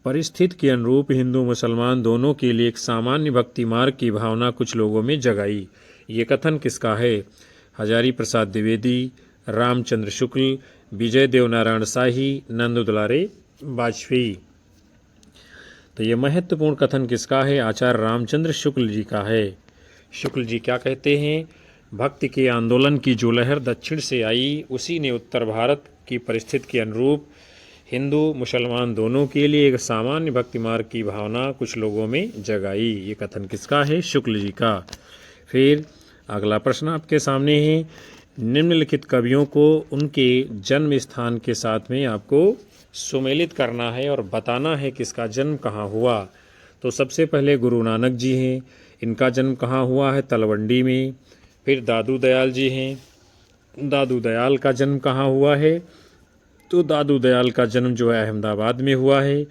परिस्थिति के अनुरूप हिंदू मुसलमान दोनों के लिए एक सामान्य भक्ति मार्ग की भावना कुछ लोगों में जगाई। ये कथन किसका है? हजारी प्रसाद द्विवेदी, रामचंद्र शुक्ल, विजय देव नारायण शाही, नंद दुलारे वाजपेयी। तो ये महत्वपूर्ण कथन किसका है? आचार्य रामचंद्र शुक्ल जी का है। शुक्ल जी क्या कहते हैं? भक्ति के आंदोलन की जो लहर दक्षिण से आई, उसी ने उत्तर भारत की परिस्थिति के अनुरूप हिंदू मुसलमान दोनों के लिए एक सामान्य भक्ति मार्ग की भावना कुछ लोगों में जगाई। ये कथन किसका है? शुक्ल जी का। फिर अगला प्रश्न आपके सामने है, निम्नलिखित कवियों को उनके जन्म स्थान के साथ में आपको सुमेलित करना है और बताना है किसका जन्म कहाँ हुआ। तो सबसे पहले गुरु नानक जी हैं, इनका जन्म कहाँ हुआ है? तलवंडी में। फिर दादू दयाल जी हैं, दादू दयाल का जन्म कहाँ हुआ है? तो दादू दयाल का जन्म जो है अहमदाबाद में हुआ है।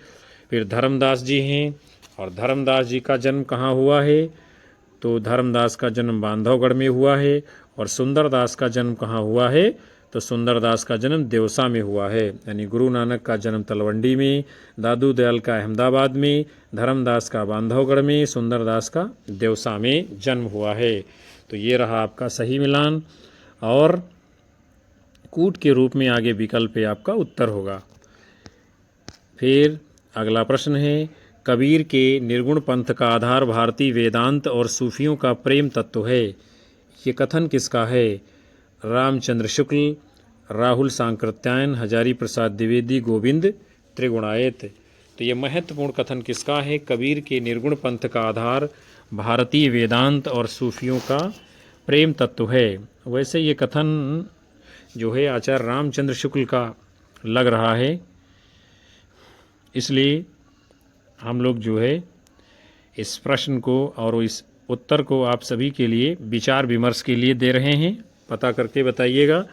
फिर धर्मदास जी हैं, और धर्मदास जी का जन्म कहाँ हुआ है? तो धर्मदास का जन्म बांधवगढ़ में हुआ है। और सुंदरदास का जन्म कहाँ हुआ है? तो सुंदरदास का जन्म देवसा में हुआ है। यानी गुरु नानक का जन्म तलवंडी में, दादू दयाल का अहमदाबाद में, धर्मदास का बांधवगढ़ में, सुंदरदास का देवसा में जन्म हुआ है। तो ये रहा आपका सही मिलान, और कूट के रूप में आगे विकल्प पे आपका उत्तर होगा। फिर अगला प्रश्न है, कबीर के निर्गुण पंथ का आधार भारतीय वेदांत और सूफियों का प्रेम तत्व है। ये कथन किसका है? रामचंद्र शुक्ल, राहुल सांकृत्यायन, हजारी प्रसाद द्विवेदी, गोविंद त्रिगुणायत। तो ये महत्वपूर्ण कथन किसका है? कबीर के निर्गुण पंथ का आधार भारतीय वेदांत और सूफियों का प्रेम तत्व है। वैसे ये कथन जो है आचार्य रामचंद्र शुक्ल का लग रहा है, इसलिए हम लोग जो है इस प्रश्न को और इस उत्तर को आप सभी के लिए विचार विमर्श के लिए दे रहे हैं। पता करके बताइएगा।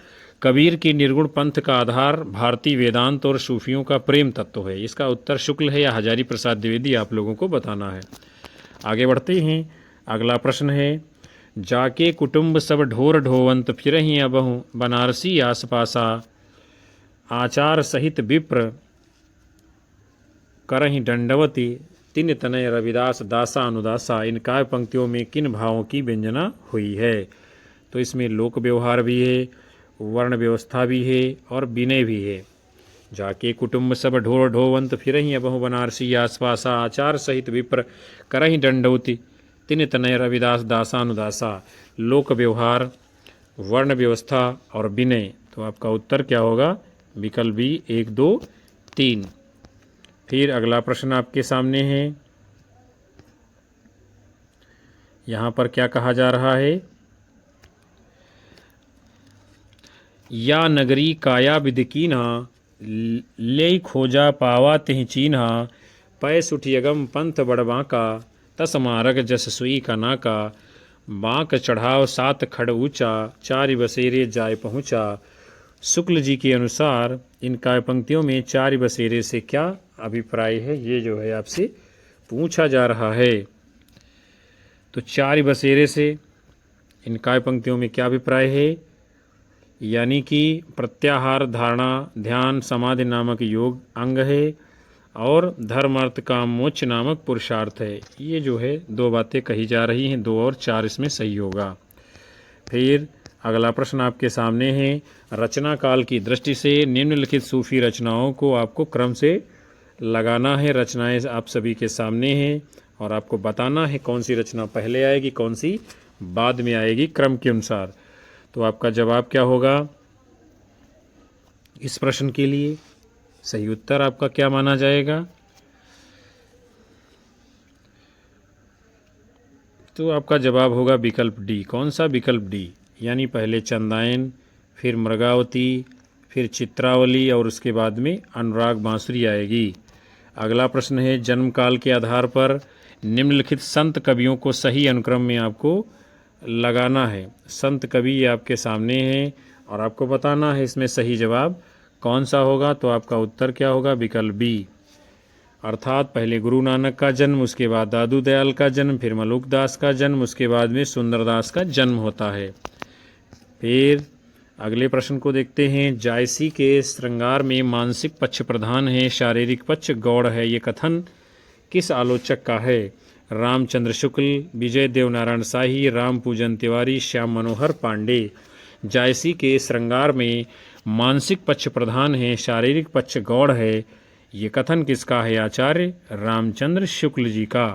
कबीर की निर्गुण पंथ का आधार भारतीय वेदांत और सूफियों का प्रेम तत्व है। इसका उत्तर शुक्ल है या हजारी प्रसाद द्विवेदी, आप लोगों को बताना है। आगे बढ़ते हैं। अगला प्रश्न है, जाके कुटुंब सब ढोर ढोवंत फिरहि अबहु, बनारसी आसपासा, आचार सहित विप्र करहि दंडवती, तिन तनय रविदास दासा अनुदासा। इन काव्य पंक्तियों में किन भावों की व्यंजना हुई है? तो इसमें लोक व्यवहार भी है, वर्ण व्यवस्था भी है और विनय भी है। जाके कुटुंब सब ढोर ढोवंत फिरहि अबहु, बनारसी आसपासा, आचार सहित विप्र करहि दंडवती, तिन तनय रविदास दासा अनुदासा। लोक व्यवहार, वर्ण व्यवस्था और विनय। तो आपका उत्तर क्या होगा? विकल्प बी 1, 2, 3। फिर अगला प्रश्न आपके सामने है, यहाँ पर क्या कहा जा रहा है? या नगरी काया विद कीन्हा, ले खोजा पावा तिह चीन्हा, पै सुठियगम पंथ बड़बांका, तस मारग जस सुई का नाका, बांक चढ़ाव 7 खड़ ऊंचा, 4 बसेरे जाय पहुँचा। शुक्ल जी के अनुसार इन काव्य पंक्तियों में 4 बसेरे से क्या अभिप्राय है, ये जो है आपसे पूछा जा रहा है। तो 4 बसेरे से इन काव्य पंक्तियों में क्या अभिप्राय है? यानी कि प्रत्याहार, धारणा, ध्यान, समाधि नामक योग अंग है। और धर्म अर्थ काम मोक्ष नामक पुरुषार्थ है। ये जो है दो बातें कही जा रही हैं, 2 और 4 इसमें सही होगा। फिर अगला प्रश्न आपके सामने है, रचना काल की दृष्टि से निम्नलिखित सूफी रचनाओं को आपको क्रम से लगाना है। रचनाएं आप सभी के सामने हैं और आपको बताना है कौन सी रचना पहले आएगी, कौन सी बाद में आएगी क्रम के अनुसार। तो आपका जवाब क्या होगा इस प्रश्न के लिए? सही उत्तर आपका क्या माना जाएगा? तो आपका जवाब होगा विकल्प डी। कौन सा? विकल्प डी, यानी पहले चंदायन, फिर मृगावती, फिर चित्रावली और उसके बाद में अनुराग बांसुरी आएगी। अगला प्रश्न है, जन्म काल के आधार पर निम्नलिखित संत कवियों को सही अनुक्रम में आपको लगाना है। संत कवि आपके सामने हैं और आपको बताना है इसमें सही जवाब कौन सा होगा। तो आपका उत्तर क्या होगा? विकल्प बी, अर्थात पहले गुरु नानक का जन्म, उसके बाद दादू दयाल का जन्म, फिर मलुक दास का जन्म, उसके बाद में सुंदरदास का जन्म होता है। फिर अगले प्रश्न को देखते हैं, जायसी के श्रृंगार में मानसिक पक्ष प्रधान है, शारीरिक पक्ष गौड़ है। ये कथन किस आलोचक का है? रामचंद्र शुक्ल, विजय देवनारायण शाही, राम पूजन तिवारी, श्याम मनोहर पांडे। जायसी के श्रृंगार में मानसिक पक्ष प्रधान है, शारीरिक पक्ष गौड़ है। ये कथन किसका है? आचार्य रामचंद्र शुक्ल जी का।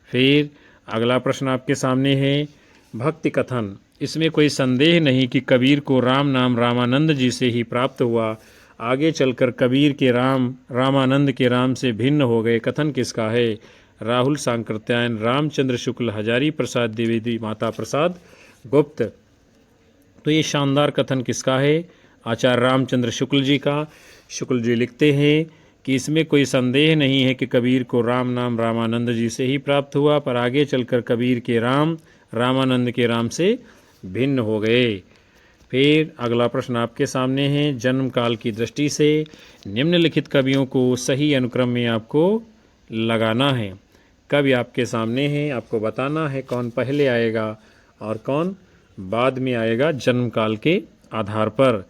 फिर अगला प्रश्न आपके सामने है, भक्ति कथन। इसमें कोई संदेह नहीं कि कबीर को राम नाम रामानंद जी से ही प्राप्त हुआ। आगे चलकर कबीर के राम रामानंद के राम से भिन्न हो गए। कथन किसका है? राहुल सांकृत्यायन, रामचंद्र शुक्ल, हजारी प्रसाद द्विवेदी, माता प्रसाद गुप्त। तो ये शानदार कथन किसका है? आचार्य रामचंद्र शुक्ल जी का। शुक्ल जी लिखते हैं कि इसमें कोई संदेह नहीं है कि कबीर को राम नाम रामानंद जी से ही प्राप्त हुआ, पर आगे चलकर कबीर के राम रामानंद के राम से भिन्न हो गए। फिर अगला प्रश्न आपके सामने है, जन्म काल की दृष्टि से निम्नलिखित कवियों को सही अनुक्रम में आपको लगाना है। कवि आपके सामने हैं, आपको बताना है कौन पहले आएगा और कौन बाद में आएगा जन्म काल के आधार पर।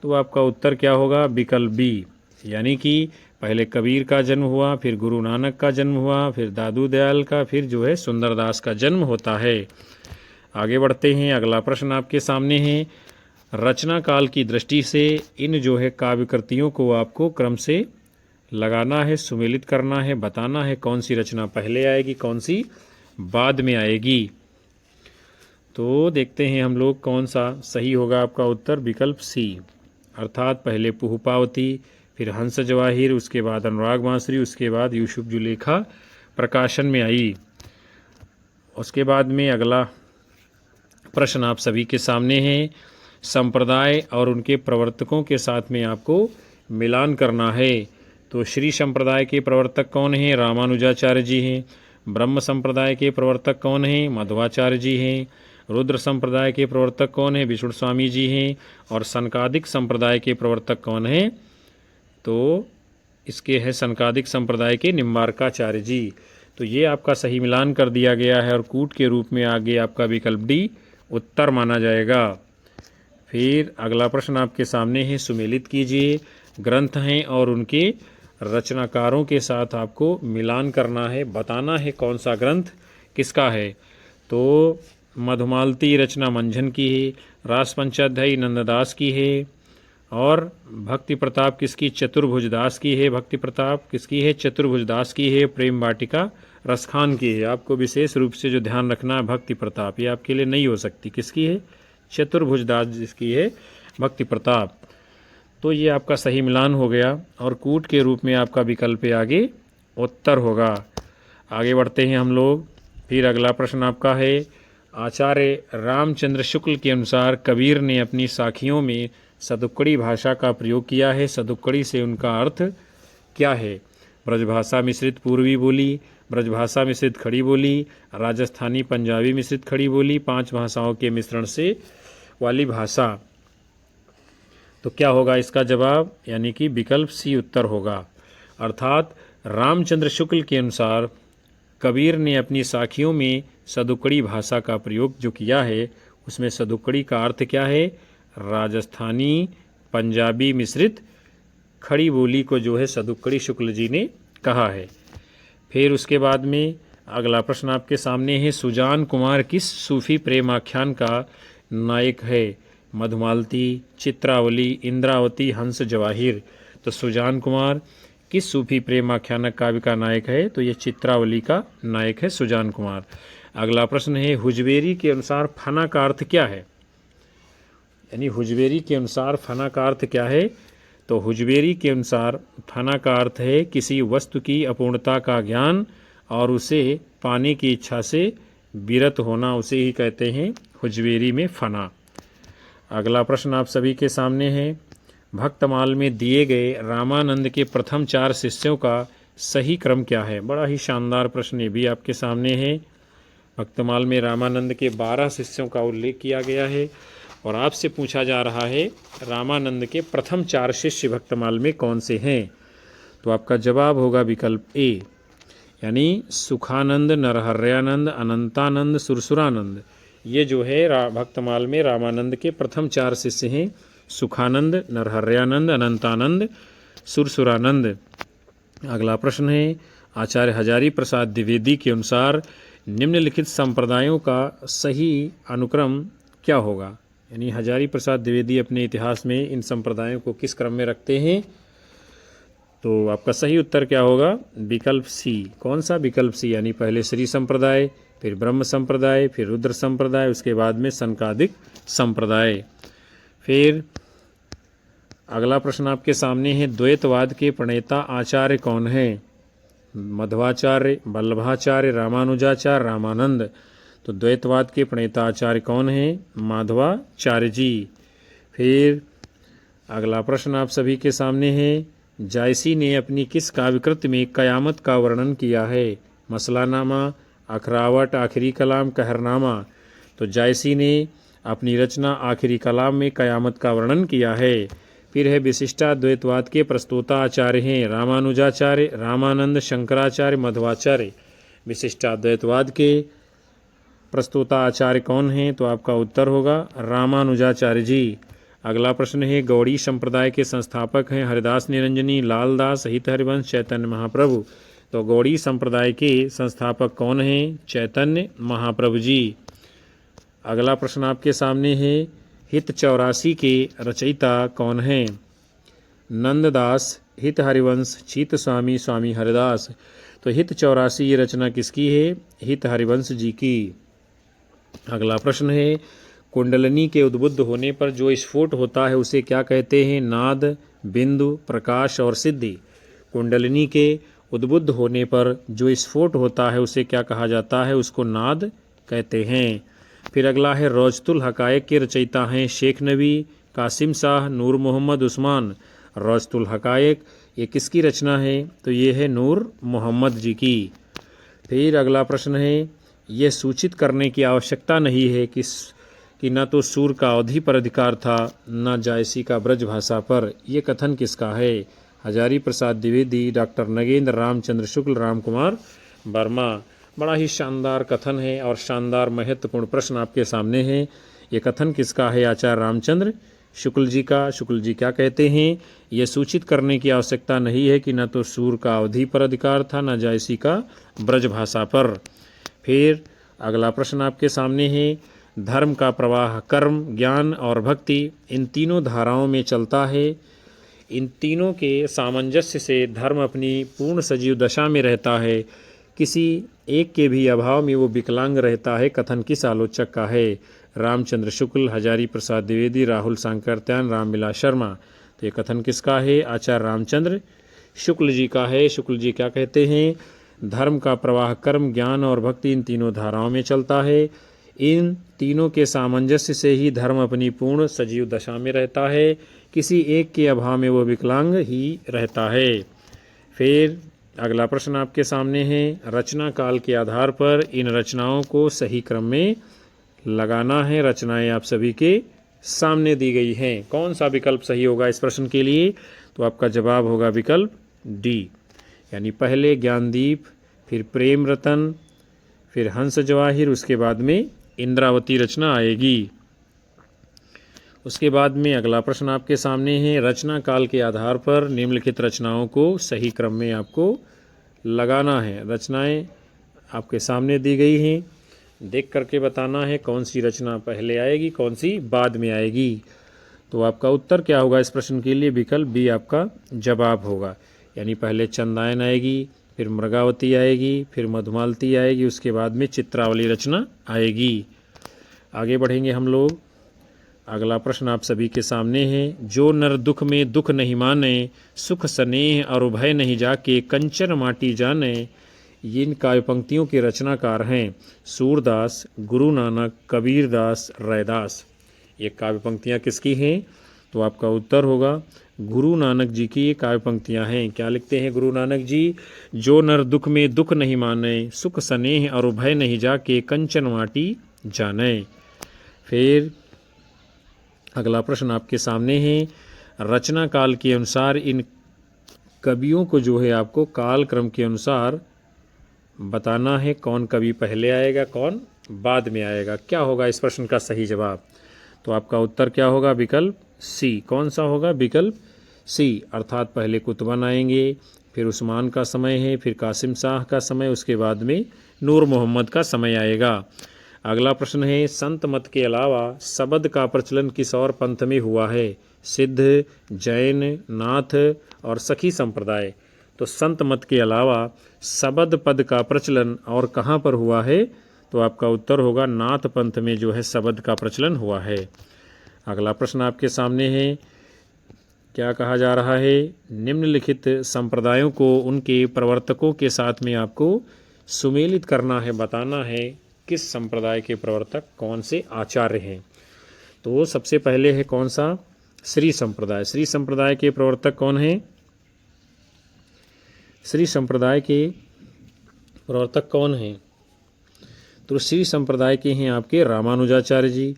तो आपका उत्तर क्या होगा? विकल्प बी, यानी कि पहले कबीर का जन्म हुआ, फिर गुरु नानक का जन्म हुआ, फिर दादू दयाल का, फिर जो है सुंदरदास का जन्म होता है। आगे बढ़ते हैं, अगला प्रश्न आपके सामने है, रचना काल की दृष्टि से इन जो है काव्य कृतियों को आपको क्रम से लगाना है, सुमेलित करना है, बताना है कौन सी रचना पहले आएगी, कौन सी बाद में आएगी। तो देखते हैं हम लोग कौन सा सही होगा। आपका उत्तर विकल्प सी, अर्थात पहले पुहुपावती, फिर हंस जवाहिर, उसके बाद अनुराग बांसुरी, उसके बाद यूसुफ जुलेखा प्रकाशन में आई। उसके बाद में अगला प्रश्न आप सभी के सामने है, संप्रदाय और उनके प्रवर्तकों के साथ में आपको मिलान करना है। तो श्री संप्रदाय के प्रवर्तक कौन हैं? रामानुजाचार्य जी हैं। ब्रह्म संप्रदाय के प्रवर्तक कौन हैं? मध्वाचार्य जी हैं। रुद्र संप्रदाय के प्रवर्तक कौन हैं? विष्णु स्वामी जी हैं। और सनकादिक संप्रदाय के प्रवर्तक कौन हैं? तो इसके हैं सनकादिक संप्रदाय के निम्बार्काचार्य जी। तो ये आपका सही मिलान कर दिया गया है और कूट के रूप में आगे आपका विकल्प डी उत्तर माना जाएगा। फिर अगला प्रश्न आपके सामने है, सुमेलित कीजिए। ग्रंथ हैं और उनके रचनाकारों के साथ आपको मिलान करना है, बताना है कौन सा ग्रंथ किसका है। तो मधुमालती रचना मंझन की है, रास पंचाध्यायी नंददास की है, और भक्ति प्रताप किसकी? चतुर्भुज दास की है। भक्ति प्रताप किसकी है? चतुर्भुज दास की है। प्रेम वाटिका रसखान की है। आपको विशेष रूप से जो ध्यान रखना है, भक्ति प्रताप ये आपके लिए नहीं हो सकती। किसकी है? चतुर्भुज दास जिसकी है भक्ति प्रताप। तो ये आपका सही मिलान हो गया और कूट के रूप में आपका विकल्प आगे उत्तर होगा। आगे बढ़ते हैं हम लोग। फिर अगला प्रश्न आपका है, आचार्य रामचंद्र शुक्ल के अनुसार कबीर ने अपनी साखियों में सदुक्कड़ी भाषा का प्रयोग किया है। सदुक्कड़ी से उनका अर्थ क्या है? ब्रजभाषा मिश्रित पूर्वी बोली, ब्रजभाषा मिश्रित खड़ी बोली, राजस्थानी पंजाबी मिश्रित खड़ी बोली, 5 भाषाओं के मिश्रण से वाली भाषा। तो क्या होगा इसका जवाब? यानी कि विकल्प सी उत्तर होगा। अर्थात रामचंद्र शुक्ल के अनुसार कबीर ने अपनी साखियों में सदुक्कड़ी भाषा का प्रयोग जो किया है, उसमें सदुक्कड़ी का अर्थ क्या है? राजस्थानी पंजाबी मिश्रित खड़ी बोली को जो है सदुक्कड़ी शुक्ल जी ने कहा है। फिर उसके बाद में अगला प्रश्न आपके सामने है, सुजान कुमार किस सूफी प्रेम आख्यान का नायक है? मधुमालती, चित्रावली, इंद्रावती, हंस जवाहिर। तो सुजान कुमार किस सूफी प्रेम आख्यानक काव्य का नायक है? तो ये चित्रावली का नायक है सुजान कुमार। अगला प्रश्न है, हुजवेरी के अनुसार फना का अर्थ क्या है? यानी हुजवेरी के अनुसार फना का अर्थ क्या है? तो हुजवेरी के अनुसार फना का अर्थ है किसी वस्तु की अपूर्णता का ज्ञान और उसे पाने की इच्छा से विरत होना, उसे ही कहते हैं हुजवेरी में फना। अगला प्रश्न आप सभी के सामने है, भक्तमाल में दिए गए रामानंद के प्रथम 4 शिष्यों का सही क्रम क्या है? बड़ा ही शानदार प्रश्न ये भी आपके सामने है। भक्तमाल में रामानंद के 12 शिष्यों का उल्लेख किया गया है और आपसे पूछा जा रहा है रामानंद के प्रथम 4 शिष्य भक्तमाल में कौन से हैं? तो आपका जवाब होगा विकल्प ए, यानी सुखानंद, नरहर्यानंद, अनंतानंद, सुरसुरानंद। ये जो है भक्तमाल में रामानंद के प्रथम 4 शिष्य हैं, सुखानंद, नरहर्यानंद, अनंतानंद, सुरसुरानंद। अगला प्रश्न है, आचार्य हजारी प्रसाद द्विवेदी के अनुसार निम्नलिखित संप्रदायों का सही अनुक्रम क्या होगा? यानी हजारी प्रसाद द्विवेदी अपने इतिहास में इन संप्रदायों को किस क्रम में रखते हैं? तो आपका सही उत्तर क्या होगा? विकल्प सी। कौन सा? विकल्प सी, यानी पहले श्री संप्रदाय, फिर ब्रह्म संप्रदाय, फिर रुद्र संप्रदाय, उसके बाद में सनकादिक संप्रदाय। फिर अगला प्रश्न आपके सामने है, द्वैतवाद के प्रणेता आचार्य कौन है? मध्वाचार्य, वल्लभाचार्य, रामानुजाचार्य, रामानंद। तो द्वैतवाद के प्रणेता आचार्य कौन है? माधवाचार्य जी। फिर अगला प्रश्न आप सभी के सामने है, जायसी ने अपनी किस काव्यकृत में कयामत का वर्णन किया है? मसलानामा, अखरावट, आखिरी कलाम, कहरनामा। तो जायसी ने अपनी रचना आखिरी कलाम में कयामत का वर्णन किया है। फिर है, विशिष्टाद्वैतवाद के प्रस्तोता आचार्य हैं रामानुजाचार्य, रामानंद, शंकराचार्य, मध्वाचार्य। विशिष्टाद्वैतवाद के प्रस्तोता आचार्य कौन हैं? तो आपका उत्तर होगा रामानुजाचार्य जी। अगला प्रश्न है, गौड़ी संप्रदाय के संस्थापक हैं हरिदास निरंजनी, लालदास, हित हरिवंश, चैतन्य महाप्रभु। तो गौड़ी संप्रदाय के संस्थापक कौन हैं? चैतन्य महाप्रभु जी। अगला प्रश्न आपके सामने है, हित 84 के रचयिता कौन हैं? नंददास, हित हरिवंश, चीत स्वामी, स्वामी हरिदास। तो हित 84 ये रचना किसकी है? हित हरिवंश जी की। अगला प्रश्न है, कुंडलिनी के उद्बुद्ध होने पर जो स्फोट होता है उसे क्या कहते हैं? नाद, बिंदु, प्रकाश और सिद्धि। कुंडलिनी के उद्बुद्ध होने पर जो स्फोट होता है उसे क्या कहा जाता है? उसको नाद कहते हैं। फिर अगला है, रोजतुल हकायक के रचयिता हैं शेख नबी, कासिम शाह, नूर मोहम्मद उस्मान। रोजतुल हकायक ये किसकी रचना है? तो ये है नूर मोहम्मद जी की। फिर अगला प्रश्न है, यह सूचित करने की आवश्यकता नहीं है कि न तो सूर का अवधि पर अधिकार था न जायसी का ब्रज भाषा पर। यह कथन किसका है? हजारी प्रसाद द्विवेदी, डॉक्टर नगेंद्र रामचंद्र शुक्ल, राम कुमार वर्मा। बड़ा ही शानदार कथन है और शानदार महत्वपूर्ण प्रश्न आपके सामने है। ये कथन किसका है? आचार्य रामचंद्र शुक्ल जी का। शुक्ल जी क्या कहते हैं? यह सूचित करने की आवश्यकता नहीं है कि न तो सूर का अवधि पर अधिकार था न जायसी का ब्रज भाषा पर। फिर अगला प्रश्न आपके सामने है, धर्म का प्रवाह कर्म, ज्ञान और भक्ति इन तीनों धाराओं में चलता है। इन तीनों के सामंजस्य से धर्म अपनी पूर्ण सजीव दशा में रहता है। किसी एक के भी अभाव में वो विकलांग रहता है। कथन किस आलोचक का है? रामचंद्र शुक्ल, हजारी प्रसाद द्विवेदी, राहुल सांकरत्यान, रामविलास शर्मा। तो ये कथन किसका है? आचार्य रामचंद्र शुक्ल जी का है। शुक्ल जी क्या कहते हैं? धर्म का प्रवाह कर्म, ज्ञान और भक्ति इन तीनों धाराओं में चलता है। इन तीनों के सामंजस्य से ही धर्म अपनी पूर्ण सजीव दशा में रहता है। किसी एक के अभाव में वह विकलांग ही रहता है। फिर अगला प्रश्न आपके सामने है, रचना काल के आधार पर इन रचनाओं को सही क्रम में लगाना है। रचनाएं आप सभी के सामने दी गई हैं। कौन सा विकल्प सही होगा इस प्रश्न के लिए? तो आपका जवाब होगा विकल्प डी, यानी पहले ज्ञानदीप, फिर प्रेम रतन, फिर हंस जवाहिर, उसके बाद में इंद्रावती रचना आएगी। उसके बाद में अगला प्रश्न आपके सामने है, रचना काल के आधार पर निम्नलिखित रचनाओं को सही क्रम में आपको लगाना है। रचनाएं आपके सामने दी गई हैं, देख करके बताना है कौन सी रचना पहले आएगी, कौन सी बाद में आएगी। तो आपका उत्तर क्या होगा इस प्रश्न के लिए? विकल्प बी आपका जवाब होगा। यानी पहले चंदायन आएगी, फिर मृगावती आएगी, फिर मधुमालती आएगी, उसके बाद में चित्रावली रचना आएगी। आगे बढ़ेंगे हम लोग। अगला प्रश्न आप सभी के सामने है। जो नर दुख में दुख नहीं माने, सुख स्नेह और भय नहीं जाके, कंचन माटी जाने। ये इन काव्य पंक्तियों के रचनाकार हैं सूरदास, गुरु नानक, कबीरदास, रैदास। ये काव्य पंक्तियाँ किसकी हैं? तो आपका उत्तर होगा गुरु नानक जी की ये काव्य पंक्तियाँ हैं। क्या लिखते हैं गुरु नानक जी? जो नर दुख में दुख नहीं माने, सुख स्नेह और भय नहीं जाके, कंचन माटी जाने। फिर अगला प्रश्न आपके सामने है। रचना काल के अनुसार इन कवियों को जो है आपको काल क्रम के अनुसार बताना है, कौन कवि पहले आएगा, कौन बाद में आएगा। क्या होगा इस प्रश्न का सही जवाब? तो आपका उत्तर क्या होगा? विकल्प सी। कौन सा होगा? विकल्प सी। अर्थात पहले कुतुबन आएंगे, फिर उस्मान का समय है, फिर कासिम शाह का समय, उसके बाद में नूर मोहम्मद का समय आएगा। अगला प्रश्न है। संत मत के अलावा शबद का प्रचलन किस और पंथ में हुआ है? सिद्ध, जैन, नाथ और सखी संप्रदाय। तो संत मत के अलावा शबद पद का प्रचलन और कहाँ पर हुआ है? तो आपका उत्तर होगा नाथ पंथ में जो है शबद का प्रचलन हुआ है। अगला प्रश्न आपके सामने है। क्या कहा जा रहा है? निम्नलिखित संप्रदायों को उनके प्रवर्तकों के साथ में आपको सुमेलित करना है, बताना है किस संप्रदाय के प्रवर्तक कौन से आचार्य हैं। तो सबसे पहले है कौन सा? श्री संप्रदाय। श्री संप्रदाय के प्रवर्तक कौन हैं? श्री संप्रदाय के प्रवर्तक कौन हैं? तो श्री संप्रदाय के हैं आपके रामानुजाचार्य जी।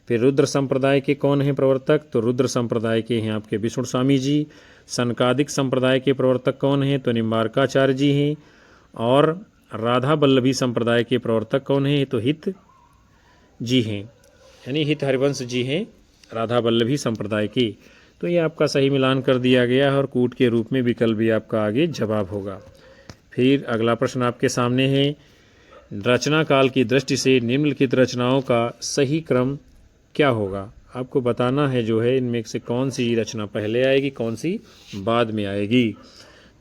फिर रुद्र संप्रदाय के कौन हैं प्रवर्तक? तो रुद्र संप्रदाय के हैं आपके विष्णु स्वामी जी। सनकादिक संप्रदाय के प्रवर्तक कौन हैं? तो निम्बारकाचार्य जी हैं। और राधा वल्लभी संप्रदाय के प्रवर्तक कौन हैं? तो हित जी हैं, यानी हित हरिवंश जी हैं राधा वल्लभी संप्रदाय के। तो ये आपका सही मिलान कर दिया गया है और कूट के रूप में विकल्प भी आपका आगे जवाब होगा। फिर अगला प्रश्न आपके सामने है। रचना काल की दृष्टि से निम्नलिखित रचनाओं का सही क्रम क्या होगा? आपको बताना है जो है इनमें से कौन सी रचना पहले आएगी, कौन सी बाद में आएगी।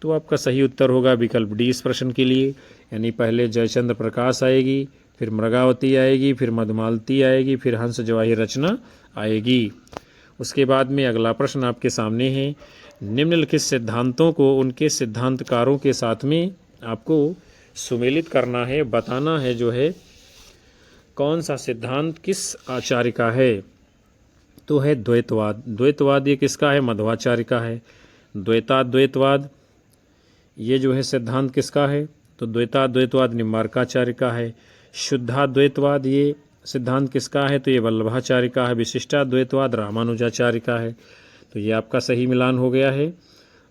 तो आपका सही उत्तर होगा विकल्प डी इस प्रश्न के लिए। यानी पहले जयचंद्र प्रकाश आएगी, फिर मृगावती आएगी, फिर मधुमालती आएगी, फिर हंस जवाहिर रचना आएगी। उसके बाद में अगला प्रश्न आपके सामने है। निम्नलिखित सिद्धांतों को उनके सिद्धांतकारों के साथ में आपको सुमेलित करना है, बताना है जो है कौन सा सिद्धांत किस आचार्य का है। तो है द्वैतवाद। द्वैतवाद ये किसका है? मध्वाचार्य का है। द्वैताद्वैतवाद ये जो है सिद्धांत किसका है? तो द्वैताद्वैतवाद निम्बारकाचार्य का है। शुद्धाद्वैतवाद ये सिद्धांत किसका है? तो ये वल्लभाचार्य का है। विशिष्टाद्वैतवाद रामानुजाचार्य का है। तो ये आपका सही मिलान हो गया है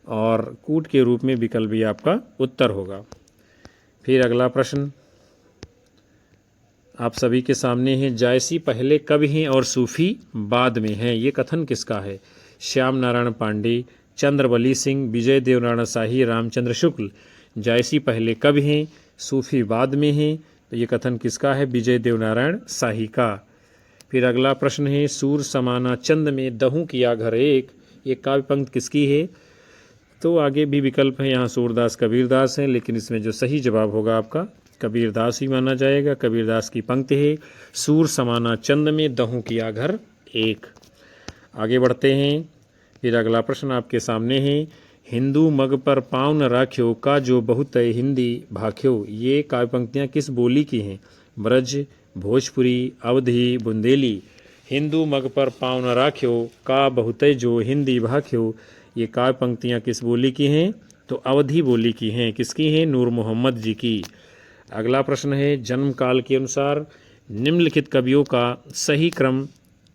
और कूट के रूप में विकल्प भी आपका उत्तर होगा। फिर अगला प्रश्न आप सभी के सामने है। जायसी पहले कवि हैं और सूफी बाद में हैं, ये कथन किसका है? श्याम नारायण पांडे, चंद्रवली सिंह, विजय देव राणा शाही, रामचंद्र शुक्ल। जायसी पहले कवि हैं, सूफी बाद में हैं, तो ये कथन किसका है? विजय देव नारायण शाही का। फिर अगला प्रश्न है। सूर समाना चंद में दहूं किया घर एक, ये काव्य पंक्ति किसकी है? तो आगे भी विकल्प है, यहाँ सूरदास कबीरदास हैं, लेकिन इसमें जो सही जवाब होगा आपका कबीरदास ही माना जाएगा। कबीरदास की पंक्ति है सूर समाना चंद में दहूं किया घर एक। आगे बढ़ते हैं। फिर अगला प्रश्न आपके सामने है। हिंदू मग पर पाँव न राख्यो का जो बहुत हिंदी भाख्यो, ये काव्य पंक्तियाँ किस बोली की हैं? ब्रज, भोजपुरी, अवधी, बुंदेली। हिंदू मग पर पाँव न राख्यो का बहुत जो हिंदी भाख्यो, ये काव्य पंक्तियाँ किस बोली की हैं? तो अवधी बोली की हैं। किसकी हैं? नूर मोहम्मद जी की। अगला प्रश्न है। जन्म काल के अनुसार निम्नलिखित कवियों का सही क्रम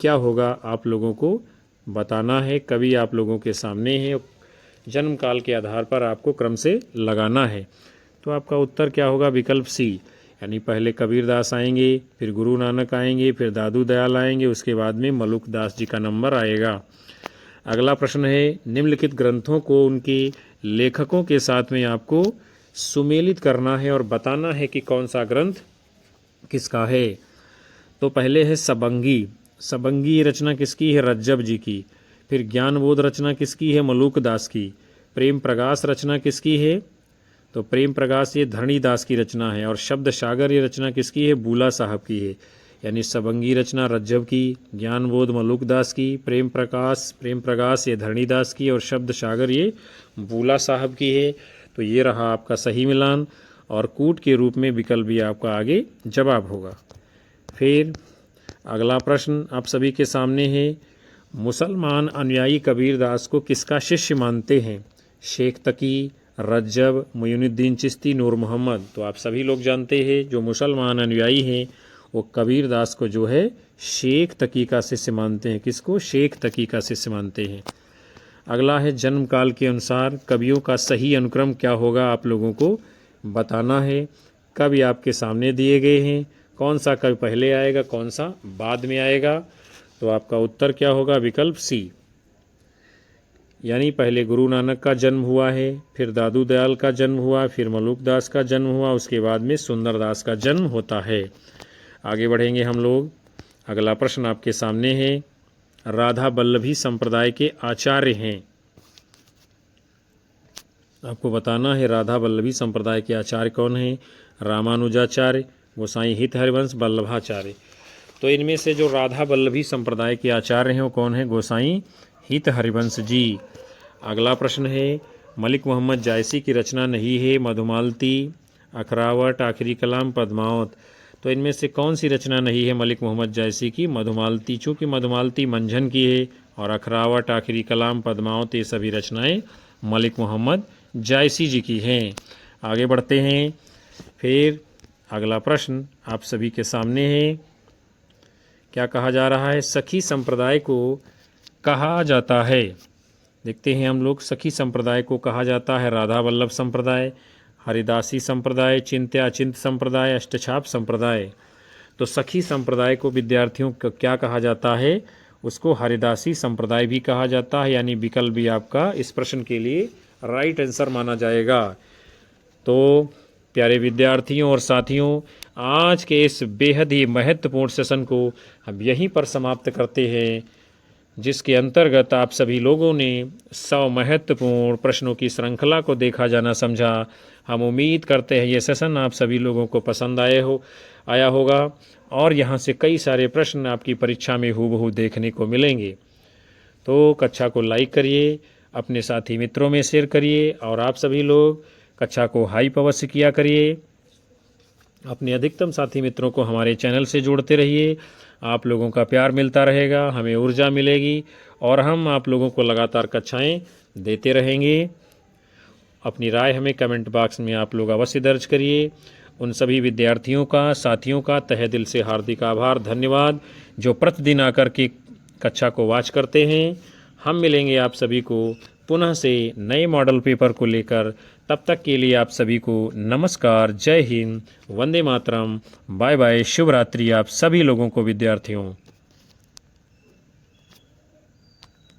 क्या होगा? आप लोगों को बताना है। कवि आप लोगों के सामने है, जन्म काल के आधार पर आपको क्रम से लगाना है। तो आपका उत्तर क्या होगा? विकल्प सी। यानी पहले कबीरदास आएंगे, फिर गुरु नानक आएंगे, फिर दादू दयाल आएंगे, उसके बाद में मलुक दास जी का नंबर आएगा। अगला प्रश्न है। निम्नलिखित ग्रंथों को उनके लेखकों के साथ में आपको सुमेलित करना है और बताना है कि कौन सा ग्रंथ किसका है। तो पहले है सबंगी। सबंगी रचना किसकी है? रज्जब जी की। फिर ज्ञानबोध रचना किसकी है? मलूक दास की। प्रेम प्रकाश रचना किसकी है? तो प्रेम प्रकाश ये धरणीदास की रचना है। और शब्द सागर ये रचना किसकी है? बूला साहब की है। यानी सबंगी रचना रज्जब की, ज्ञानबोध मलूक दास की, प्रेम प्रकाश ये धरणीदास की और शब्द सागर ये बूला साहब की है। तो ये रहा आपका सही मिलान और कूट के रूप में विकल्प भी आपका आगे जवाब होगा। फिर अगला प्रश्न आप सभी के सामने है, मुसलमान अनुयायी कबीरदास को किसका शिष्य मानते हैं? शेख तकी, रज्जब, मुइनुद्दीन चिश्ती, नूर मोहम्मद। तो आप सभी लोग जानते हैं जो मुसलमान अनुयायी हैं वो कबीरदास को जो है शेख तकी का शिष्य मानते हैं। किसको? शेख तकी का शिष्य मानते हैं। अगला है, जन्म काल के अनुसार कवियों का सही अनुक्रम क्या होगा आप लोगों को बताना है। कवि आपके सामने दिए गए हैं, कौन सा कवि पहले आएगा कौन सा बाद में आएगा? तो आपका उत्तर क्या होगा? विकल्प सी। यानी पहले गुरु नानक का जन्म हुआ है, फिर दादू दयाल का जन्म हुआ, फिर मलूक दास का जन्म हुआ, उसके बाद में सुंदर दास का जन्म होता है। आगे बढ़ेंगे हम लोग। अगला प्रश्न आपके सामने है, राधा वल्लभी संप्रदाय के आचार्य हैं। आपको बताना है राधा वल्लभी संप्रदाय के आचार्य कौन हैं? रामानुजाचार्य, गोसाई हित हरिवंश, वल्लभाचार्य। तो इनमें से जो राधा वल्लभी संप्रदाय के आचार्य हैं वो कौन है? गोसाई हित हरिवंश जी। अगला प्रश्न है, मलिक मोहम्मद जायसी की रचना नहीं है मधुमालती, अखरावट, आखिरी कलाम, पद्मावत। तो इनमें से कौन सी रचना नहीं है मलिक मोहम्मद जायसी की? मधुमालती। चूँकि मधुमालती मंझन की है और अखरावट, आखिरी कलाम, पद्मावत ये सभी रचनाएं मलिक मोहम्मद जायसी जी की हैं। आगे बढ़ते हैं। फिर अगला प्रश्न आप सभी के सामने है, क्या कहा जा रहा है? सखी संप्रदाय को कहा जाता है। देखते हैं हम लोग। सखी संप्रदाय को कहा जाता है राधा वल्लभ संप्रदाय, हरिदासी संप्रदाय, चिंत्याचिंत संप्रदाय, अष्टछाप संप्रदाय। तो सखी संप्रदाय को विद्यार्थियों को क्या कहा जाता है? उसको हरिदासी संप्रदाय भी कहा जाता है। यानी विकल्प भी आपका इस प्रश्न के लिए राइट आंसर माना जाएगा। तो प्यारे विद्यार्थियों और साथियों, आज के इस बेहद ही महत्वपूर्ण सेशन को हम यहीं पर समाप्त करते हैं, जिसके अंतर्गत आप सभी लोगों ने 100 महत्वपूर्ण प्रश्नों की श्रृंखला को देखा जाना समझा। हम उम्मीद करते हैं ये सेशन आप सभी लोगों को पसंद आया होगा और यहाँ से कई सारे प्रश्न आपकी परीक्षा में हूबहू देखने को मिलेंगे। तो कक्षा को लाइक करिए, अपने साथी मित्रों में शेयर करिए और आप सभी लोग कक्षा को हाइप अवश्य किया करिए। अपने अधिकतम साथी मित्रों को हमारे चैनल से जोड़ते रहिए। आप लोगों का प्यार मिलता रहेगा, हमें ऊर्जा मिलेगी और हम आप लोगों को लगातार कक्षाएं देते रहेंगे। अपनी राय हमें कमेंट बॉक्स में आप लोग अवश्य दर्ज करिए। उन सभी विद्यार्थियों का, साथियों का तहे दिल से हार्दिक आभार, धन्यवाद, जो प्रतिदिन आकर के कक्षा को वॉच करते हैं। हम मिलेंगे आप सभी को पुनः से नए मॉडल पेपर को लेकर। तब तक के लिए आप सभी को नमस्कार, जय हिंद, वंदे मातरम, बाय बाय, शुभ रात्रि आप सभी लोगों को विद्यार्थियों।